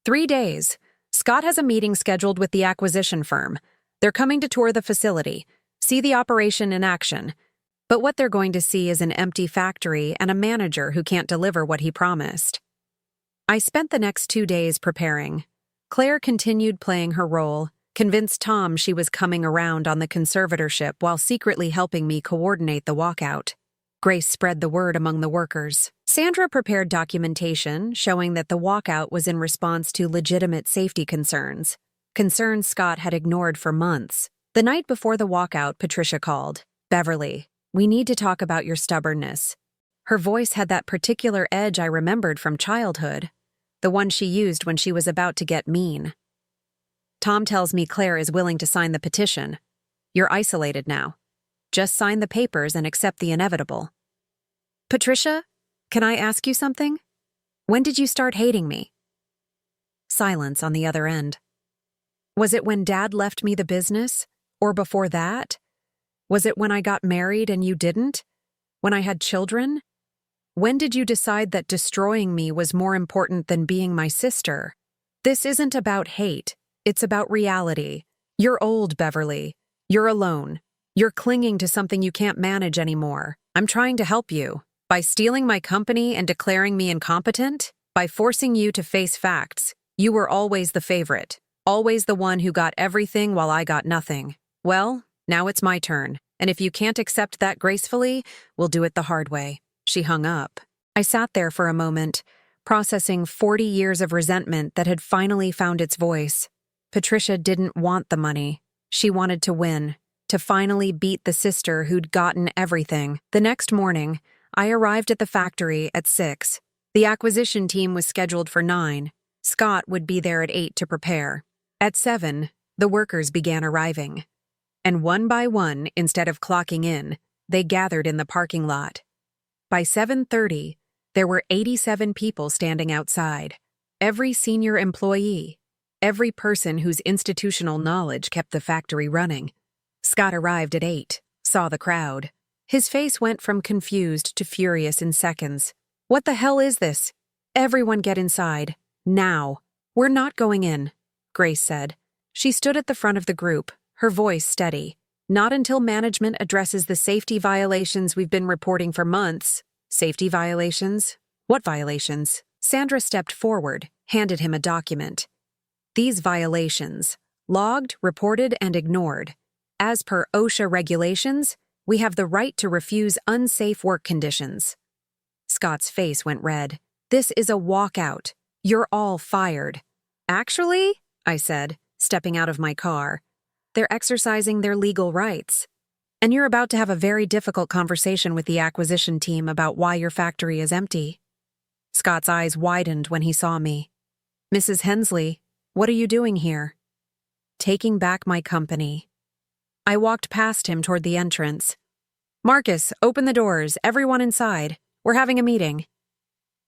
3 days. Scott has a meeting scheduled with the acquisition firm. They're coming to tour the facility, see the operation in action. But what they're going to see is an empty factory and a manager who can't deliver what he promised. I spent the next 2 days preparing. Claire continued playing her role, convinced Tom she was coming around on the conservatorship while secretly helping me coordinate the walkout. Grace spread the word among the workers. Sandra prepared documentation showing that the walkout was in response to legitimate safety concerns Scott had ignored for months. The night before the walkout, Patricia called. Beverly, we need to talk about your stubbornness. Her voice had that particular edge I remembered from childhood, the one she used when she was about to get mean. Tom tells me Claire is willing to sign the petition. You're isolated now. Just sign the papers and accept the inevitable. Patricia, can I ask you something? When did you start hating me? Silence on the other end. Was it when Dad left me the business? Or before that? Was it when I got married and you didn't? When I had children? When did you decide that destroying me was more important than being my sister? This isn't about hate. It's about reality. You're old, Beverly. You're alone. You're clinging to something you can't manage anymore. I'm trying to help you. By stealing my company and declaring me incompetent? By forcing you to face facts. You were always the favorite. Always the one who got everything while I got nothing. Well, now it's my turn. And if you can't accept that gracefully, we'll do it the hard way. She hung up. I sat there for a moment, processing 40 years of resentment that had finally found its voice. Patricia didn't want the money. She wanted to win, to finally beat the sister who'd gotten everything. The next morning, I arrived at the factory at 6. The acquisition team was scheduled for 9. Scott would be there at 8 to prepare. At 7, the workers began arriving. And one by one, instead of clocking in, they gathered in the parking lot. By 7:30, there were 87 people standing outside. Every senior employee, every person whose institutional knowledge kept the factory running. Scott arrived at 8, saw the crowd. His face went from confused to furious in seconds. What the hell is this? Everyone get inside. Now. We're not going in, Grace said. She stood at the front of the group, her voice steady. Not until management addresses the safety violations we've been reporting for months. Safety violations? What violations? Sandra stepped forward, handed him a document. These violations, logged, reported, and ignored. As per OSHA regulations, we have the right to refuse unsafe work conditions. Scott's face went red. This is a walkout. You're all fired. Actually, I said, stepping out of my car, they're exercising their legal rights. And you're about to have a very difficult conversation with the acquisition team about why your factory is empty. Scott's eyes widened when he saw me. "Mrs. Hensley, what are you doing here?" "Taking back my company." I walked past him toward the entrance. "Marcus, open the doors, everyone inside. We're having a meeting."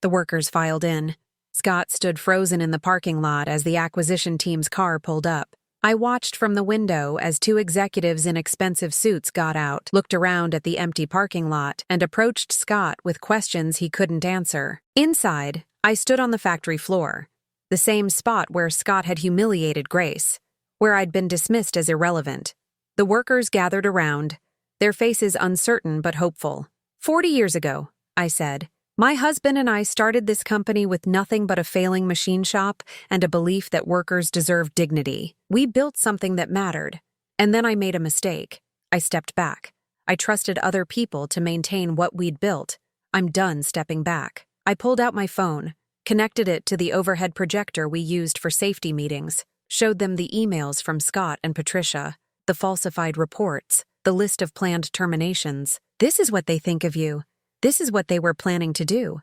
The workers filed in. Scott stood frozen in the parking lot as the acquisition team's car pulled up. I watched from the window as two executives in expensive suits got out, looked around at the empty parking lot, and approached Scott with questions he couldn't answer. Inside, I stood on the factory floor, the same spot where Scott had humiliated Grace, where I'd been dismissed as irrelevant. The workers gathered around, their faces uncertain but hopeful. 40 years ago, I said, my husband and I started this company with nothing but a failing machine shop and a belief that workers deserve dignity. We built something that mattered, and then I made a mistake. I stepped back. I trusted other people to maintain what we'd built. I'm done stepping back. I pulled out my phone, connected it to the overhead projector we used for safety meetings, showed them the emails from Scott and Patricia, the falsified reports, the list of planned terminations. This is what they think of you. This is what they were planning to do.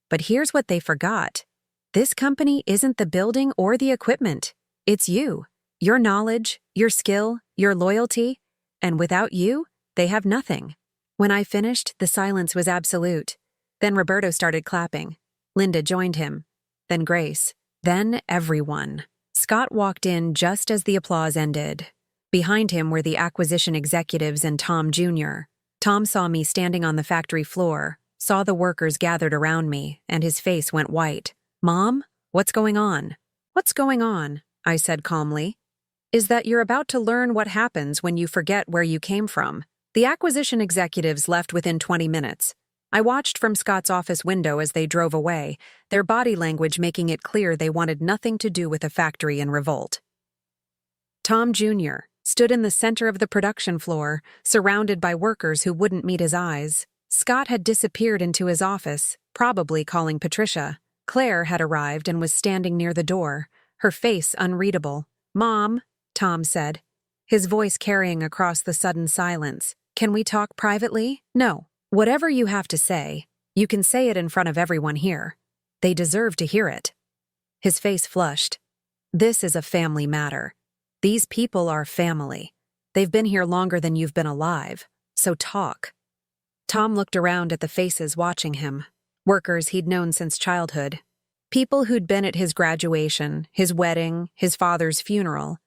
But here's what they forgot. This company isn't the building or the equipment. It's you, your knowledge, your skill, your loyalty, and without you, they have nothing. When I finished, the silence was absolute. Then Roberto started clapping. Linda joined him. Then Grace. Then everyone. Scott walked in just as the applause ended. Behind him were the acquisition executives and Tom Jr. Tom saw me standing on the factory floor, saw the workers gathered around me, and his face went white. "Mom, what's going on?" "What's going on?" I said calmly. "Is that you're about to learn what happens when you forget where you came from." The acquisition executives left within 20 minutes. I watched from Scott's office window as they drove away, their body language making it clear they wanted nothing to do with the factory in revolt. Tom Jr. stood in the center of the production floor, surrounded by workers who wouldn't meet his eyes. Scott had disappeared into his office, probably calling Patricia. Claire had arrived and was standing near the door, her face unreadable. "Mom," Tom said, his voice carrying across the sudden silence. "Can we talk privately?" "No. Whatever you have to say, you can say it in front of everyone here. They deserve to hear it." His face flushed. "This is a family matter. These people are family. They've been here longer than you've been alive, so talk." Tom looked around at the faces watching him, workers he'd known since childhood, people who'd been at his graduation, his wedding, his father's funeral.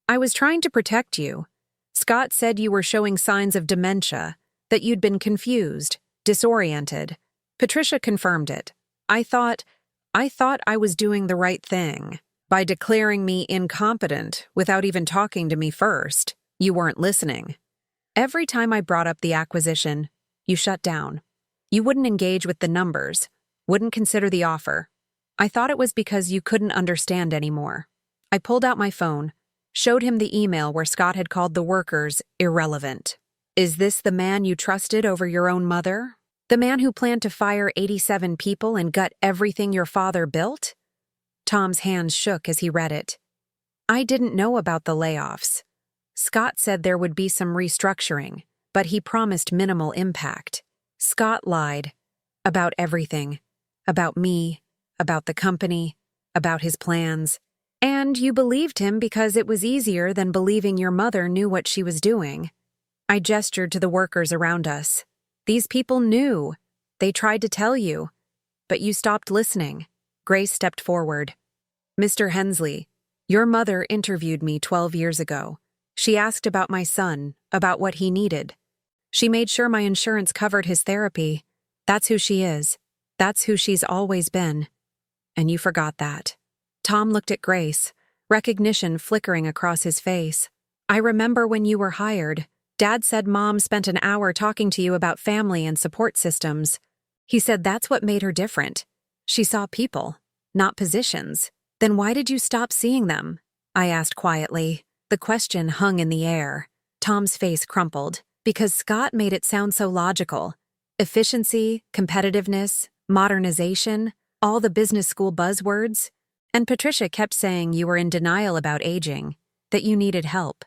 "I was trying to protect you. Scott said you were showing signs of dementia, that you'd been confused, disoriented. Patricia confirmed it. I thought I was doing the right thing. By declaring me incompetent without even talking to me first, you weren't listening. Every time I brought up the acquisition, you shut down. You wouldn't engage with the numbers, wouldn't consider the offer. I thought it was because you couldn't understand anymore." I pulled out my phone, showed him the email where Scott had called the workers irrelevant. "Is this the man you trusted over your own mother? The man who planned to fire 87 people and gut everything your father built?" Tom's hands shook as he read it. "I didn't know about the layoffs. Scott said there would be some restructuring, but he promised minimal impact. Scott lied. About everything. About me, about the company, about his plans. And you believed him because it was easier than believing your mother knew what she was doing." I gestured to the workers around us. "These people knew. They tried to tell you. But you stopped listening." Grace stepped forward. "Mr. Hensley, your mother interviewed me 12 years ago. She asked about my son, about what he needed. She made sure my insurance covered his therapy. That's who she is. That's who she's always been. And you forgot that." Tom looked at Grace, recognition flickering across his face. "I remember when you were hired. Dad said Mom spent an hour talking to you about family and support systems. He said that's what made her different. She saw people, not positions. Then why did you stop seeing them?" I asked quietly. The question hung in the air. Tom's face crumpled, because Scott made it sound so logical. Efficiency, competitiveness, modernization, all the business school buzzwords. And Patricia kept saying you were in denial about aging, that you needed help.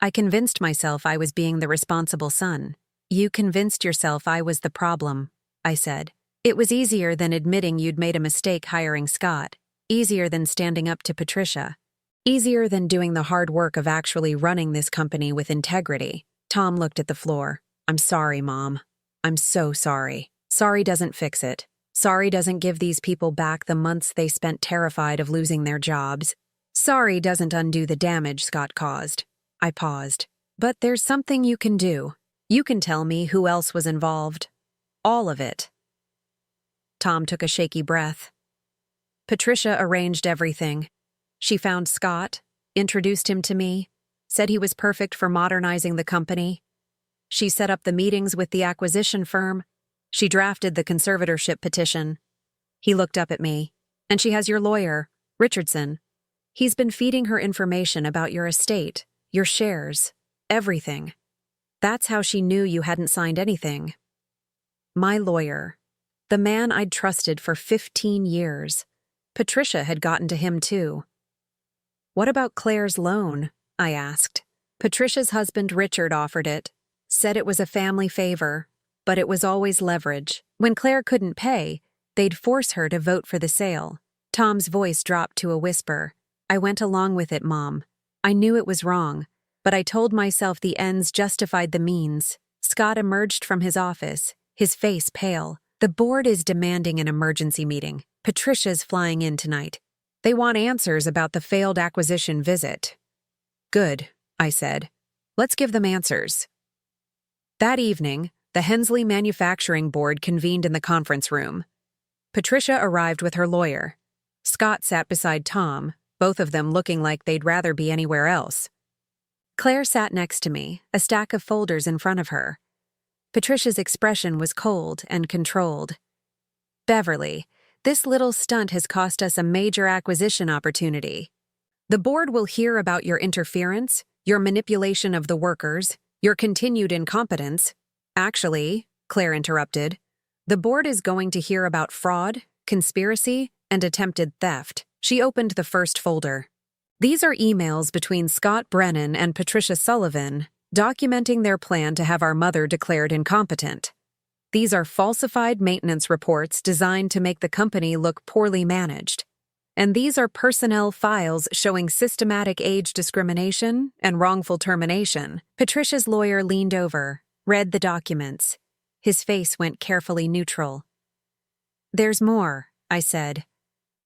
I convinced myself I was being the responsible son. "You convinced yourself I was the problem," I said. It was easier than admitting you'd made a mistake hiring Scott, easier than standing up to Patricia, easier than doing the hard work of actually running this company with integrity. Tom looked at the floor. I'm sorry, Mom. I'm so sorry. Sorry doesn't fix it. Sorry doesn't give these people back the months they spent terrified of losing their jobs. Sorry doesn't undo the damage Scott caused. I paused. But there's something you can do. You can tell me who else was involved. All of it. Tom took a shaky breath. Patricia arranged everything. She found Scott, introduced him to me, said he was perfect for modernizing the company. She set up the meetings with the acquisition firm. She drafted the conservatorship petition. He looked up at me. And she has your lawyer, Richardson. He's been feeding her information about your estate, your shares, everything. That's how she knew you hadn't signed anything. My lawyer. The man I'd trusted for 15 years. Patricia had gotten to him too. What about Claire's loan? I asked. Patricia's husband Richard offered it. Said it was a family favor, but it was always leverage. When Claire couldn't pay, they'd force her to vote for the sale. Tom's voice dropped to a whisper. I went along with it, Mom. I knew it was wrong, but I told myself the ends justified the means. Scott emerged from his office, his face pale. The board is demanding an emergency meeting. Patricia's flying in tonight. They want answers about the failed acquisition visit. Good, I said. Let's give them answers. That evening, the Hensley Manufacturing Board convened in the conference room. Patricia arrived with her lawyer. Scott sat beside Tom, both of them looking like they'd rather be anywhere else. Claire sat next to me, a stack of folders in front of her. Patricia's expression was cold and controlled. Beverly, this little stunt has cost us a major acquisition opportunity. The board will hear about your interference, your manipulation of the workers, your continued incompetence. Actually, Claire interrupted, the board is going to hear about fraud, conspiracy, and attempted theft. She opened the first folder. These are emails between Scott Brennan and Patricia Sullivan, documenting their plan to have our mother declared incompetent. These are falsified maintenance reports designed to make the company look poorly managed. And these are personnel files showing systematic age discrimination and wrongful termination. Patricia's lawyer leaned over, read the documents. His face went carefully neutral. There's more, I said.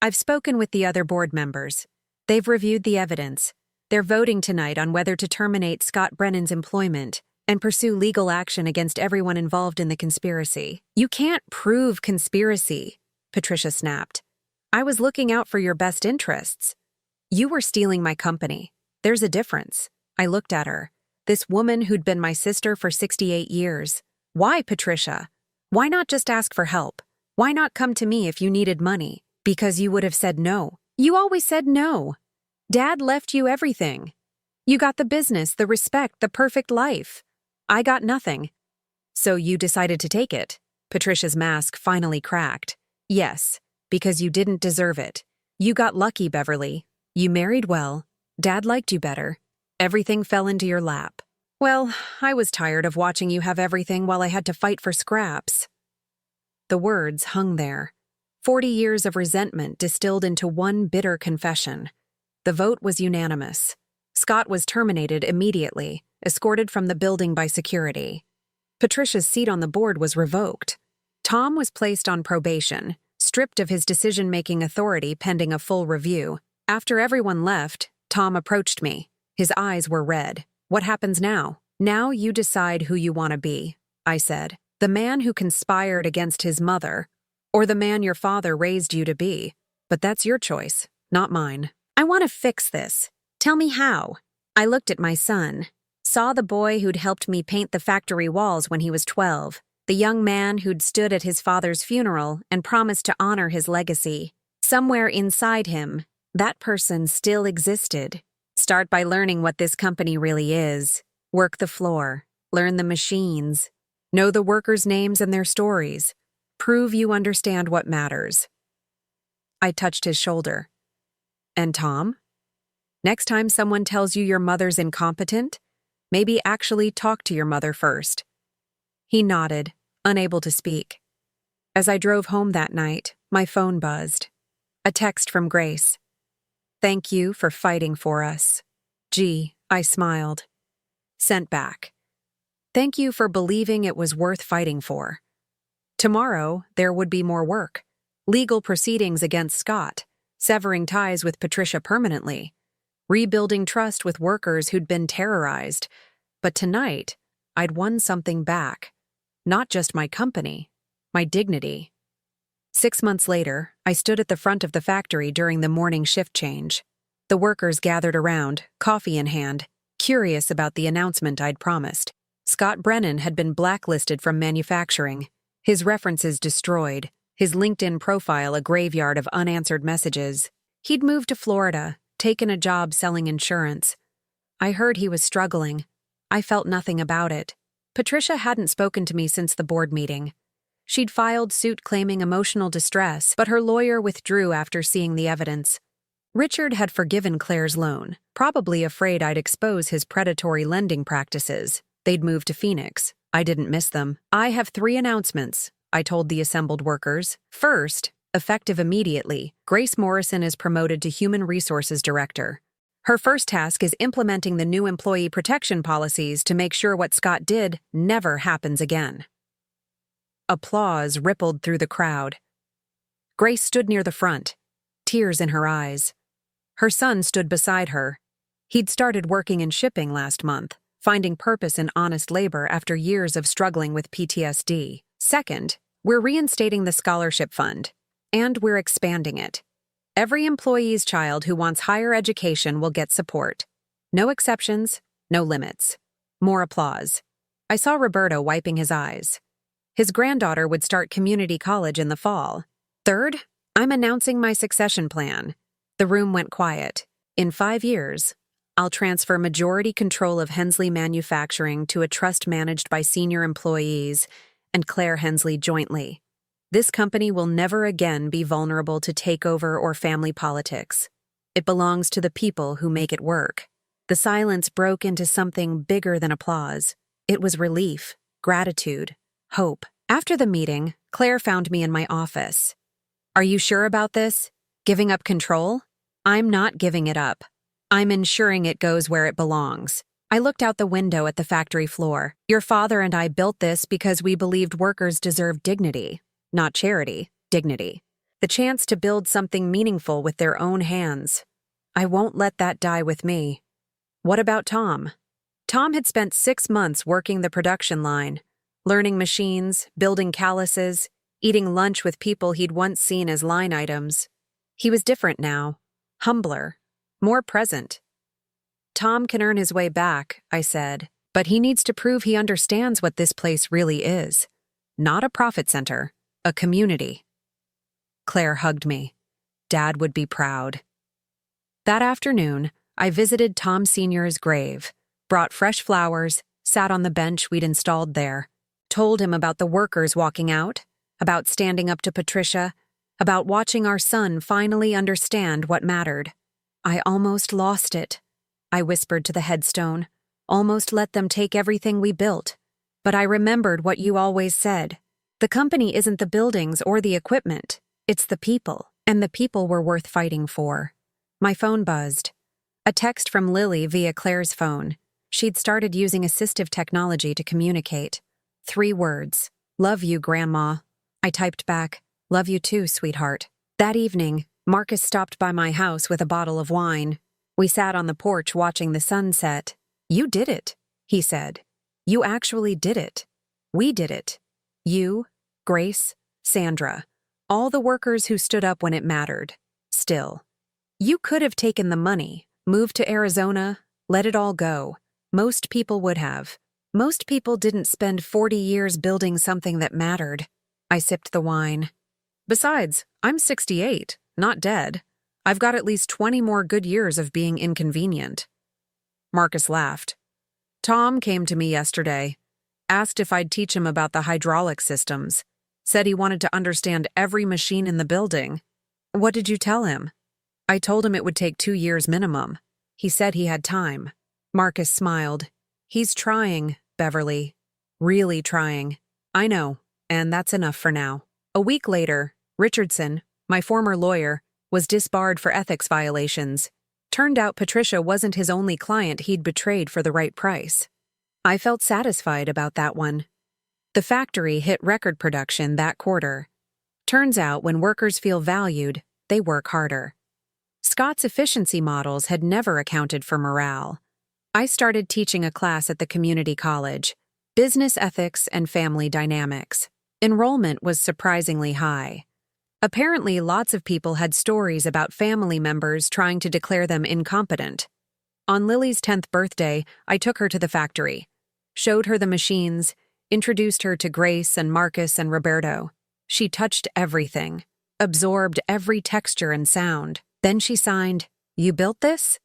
I've spoken with the other board members. They've reviewed the evidence. They're voting tonight on whether to terminate Scott Brennan's employment and pursue legal action against everyone involved in the conspiracy. You can't prove conspiracy, Patricia snapped. I was looking out for your best interests. You were stealing my company. There's a difference. I looked at her. This woman who'd been my sister for 68 years. Why, Patricia? Why not just ask for help? Why not come to me if you needed money? Because you would have said no. You always said no. Dad left you everything. You got the business, the respect, the perfect life. I got nothing. So you decided to take it. Patricia's mask finally cracked. Yes, because you didn't deserve it. You got lucky, Beverly. You married well. Dad liked you better. Everything fell into your lap. Well, I was tired of watching you have everything while I had to fight for scraps. The words hung there. 40 years of resentment distilled into one bitter confession. The vote was unanimous. Scott was terminated immediately, escorted from the building by security. Patricia's seat on the board was revoked. Tom was placed on probation, stripped of his decision-making authority pending a full review. After everyone left, Tom approached me. His eyes were red. What happens now? Now you decide who you want to be, I said. The man who conspired against his mother, or the man your father raised you to be. But that's your choice, not mine. I want to fix this. Tell me how. I looked at my son, saw the boy who'd helped me paint the factory walls when he was 12, the young man who'd stood at his father's funeral and promised to honor his legacy. Somewhere inside him, that person still existed. Start by learning what this company really is. Work the floor. Learn the machines. Know the workers' names and their stories. Prove you understand what matters. I touched his shoulder. And Tom? Next time someone tells you your mother's incompetent, maybe actually talk to your mother first. He nodded, unable to speak. As I drove home that night, my phone buzzed. A text from Grace. "Thank you for fighting for us." Gee, I smiled. Sent back. "Thank you for believing it was worth fighting for." Tomorrow, there would be more work. Legal proceedings against Scott, severing ties with Patricia permanently, rebuilding trust with workers who'd been terrorized. But tonight, I'd won something back. Not just my company, my dignity. 6 months later, I stood at the front of the factory during the morning shift change. The workers gathered around, coffee in hand, curious about the announcement I'd promised. Scott Brennan had been blacklisted from manufacturing, his references destroyed, his LinkedIn profile a graveyard of unanswered messages. He'd moved to Florida, taken a job selling insurance. I heard he was struggling. I felt nothing about it. Patricia hadn't spoken to me since the board meeting. She'd filed suit claiming emotional distress, but her lawyer withdrew after seeing the evidence. Richard had forgiven Claire's loan, probably afraid I'd expose his predatory lending practices. They'd moved to Phoenix. I didn't miss them. "I have 3 announcements," I told the assembled workers. "First, effective immediately, Grace Morrison is promoted to Human Resources Director. Her first task is implementing the new employee protection policies to make sure what Scott did never happens again." Applause rippled through the crowd. Grace stood near the front, tears in her eyes. Her son stood beside her. He'd started working in shipping last month, finding purpose in honest labor after years of struggling with PTSD. Second, we're reinstating the scholarship fund, and we're expanding it. Every employee's child who wants higher education will get support. No exceptions, no limits. More applause. I saw Roberto wiping his eyes. His granddaughter would start community college in the fall. Third, I'm announcing my succession plan. The room went quiet. In 5 years, I'll transfer majority control of Hensley Manufacturing to a trust managed by senior employees and Claire Hensley jointly. This company will never again be vulnerable to takeover or family politics. It belongs to the people who make it work. The silence broke into something bigger than applause. It was relief, gratitude, hope. After the meeting, Claire found me in my office. "Are you sure about this? Giving up control?" "I'm not giving it up. I'm ensuring it goes where it belongs." I looked out the window at the factory floor. "Your father and I built this because we believed workers deserved dignity. Not charity, dignity. The chance to build something meaningful with their own hands. I won't let that die with me." What about Tom? Tom had spent 6 months working the production line, learning machines, building calluses, eating lunch with people he'd once seen as line items. He was different now, humbler, more present. "Tom can earn his way back," I said, "but he needs to prove he understands what this place really is. Not a profit center, a community." Claire hugged me. Dad would be proud. That afternoon, I visited Tom Sr.'s grave, brought fresh flowers, sat on the bench we'd installed there, told him about the workers walking out, about standing up to Patricia, about watching our son finally understand what mattered. "I almost lost it," I whispered to the headstone, "almost let them take everything we built. But I remembered what you always said. The company isn't the buildings or the equipment. It's the people, and the people were worth fighting for." My phone buzzed. A text from Lily via Claire's phone. She'd started using assistive technology to communicate. 3 words. "Love you, Grandma." I typed back, "Love you too, sweetheart." That evening, Marcus stopped by my house with a bottle of wine. We sat on the porch watching the sunset. "You did it," he said. "You actually did it. We did it. You, Grace, Sandra, all the workers who stood up when it mattered. Still. You could have taken the money, moved to Arizona, let it all go. Most people would have. Most people didn't spend 40 years building something that mattered." I sipped the wine. "Besides, I'm 68, not dead. I've got at least 20 more good years of being inconvenient." Marcus laughed. "Tom came to me yesterday, asked if I'd teach him about the hydraulic systems, said he wanted to understand every machine in the building." "What did you tell him?" "I told him it would take 2 years minimum. He said he had time." Marcus smiled. "He's trying, Beverly. Really trying. I know, and that's enough for now." A week later, Richardson, my former lawyer, was disbarred for ethics violations. Turned out Patricia wasn't his only client he'd betrayed for the right price. I felt satisfied about that one. The factory hit record production that quarter. Turns out when workers feel valued, they work harder. Scott's efficiency models had never accounted for morale. I started teaching a class at the community college, business ethics and family dynamics. Enrollment was surprisingly high. Apparently, lots of people had stories about family members trying to declare them incompetent. On Lily's 10th birthday, I took her to the factory, showed her the machines, introduced her to Grace and Marcus and Roberto. She touched everything, absorbed every texture and sound. Then she signed, "You built this?"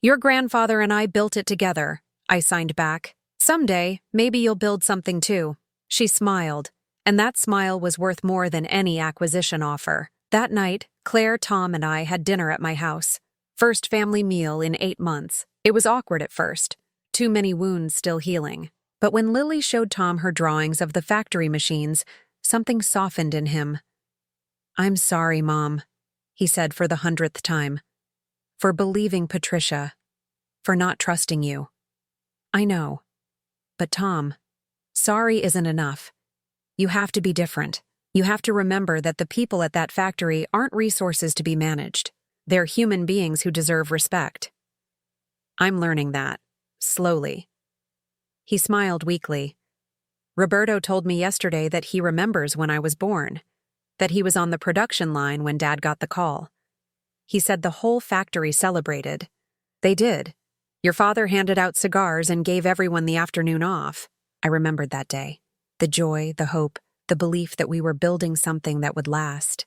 "Your grandfather and I built it together," I signed back. "Someday, maybe you'll build something too." She smiled, and that smile was worth more than any acquisition offer. That night, Claire, Tom, and I had dinner at my house. First family meal in 8 months. It was awkward at first. Too many wounds still healing. But when Lily showed Tom her drawings of the factory machines, something softened in him. "I'm sorry, Mom," he said for the 100th time. "For believing Patricia. For not trusting you." "I know. But Tom, sorry isn't enough. You have to be different. You have to remember that the people at that factory aren't resources to be managed. They're human beings who deserve respect." I'm learning that, slowly. He smiled weakly. "Roberto told me yesterday that he remembers when I was born, that he was on the production line when Dad got the call. He said the whole factory celebrated. They did. Your father handed out cigars and gave everyone the afternoon off." I remembered that day. The joy, the hope, the belief that we were building something that would last.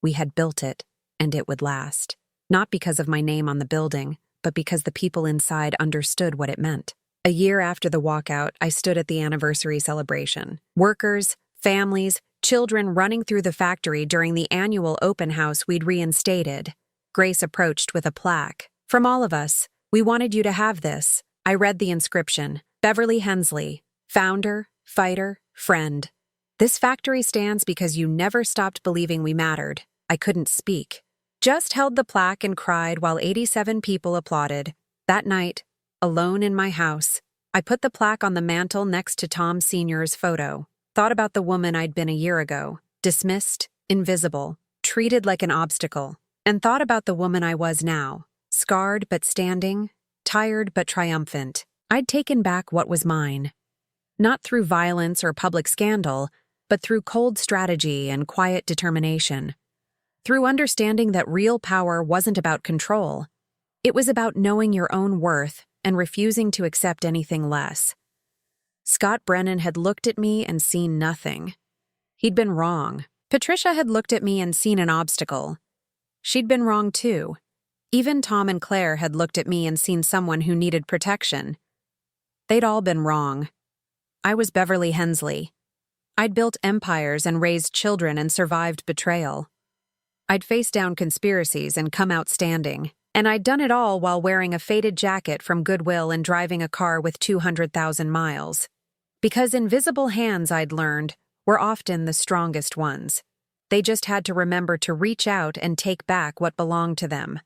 We had built it, and it would last. Not because of my name on the building, but because the people inside understood what it meant. A year after the walkout, I stood at the anniversary celebration. Workers, families, children running through the factory during the annual open house we'd reinstated. Grace approached with a plaque. "From all of us, we wanted you to have this." I read the inscription, "Beverly Hensley, founder, fighter, friend. This factory stands because you never stopped believing we mattered." I couldn't speak. Just held the plaque and cried while 87 people applauded. That night, alone in my house, I put the plaque on the mantel next to Tom Sr.'s photo. Thought about the woman I'd been a year ago, dismissed, invisible, treated like an obstacle, and thought about the woman I was now, scarred but standing, tired but triumphant. I'd taken back what was mine. Not through violence or public scandal, but through cold strategy and quiet determination. Through understanding that real power wasn't about control. It was about knowing your own worth and refusing to accept anything less. Scott Brennan had looked at me and seen nothing. He'd been wrong. Patricia had looked at me and seen an obstacle. She'd been wrong too. Even Tom and Claire had looked at me and seen someone who needed protection. They'd all been wrong. I was Beverly Hensley. I'd built empires and raised children and survived betrayal. I'd faced down conspiracies and come out standing. And I'd done it all while wearing a faded jacket from Goodwill and driving a car with 200,000 miles. Because invisible hands, I'd learned, were often the strongest ones. They just had to remember to reach out and take back what belonged to them.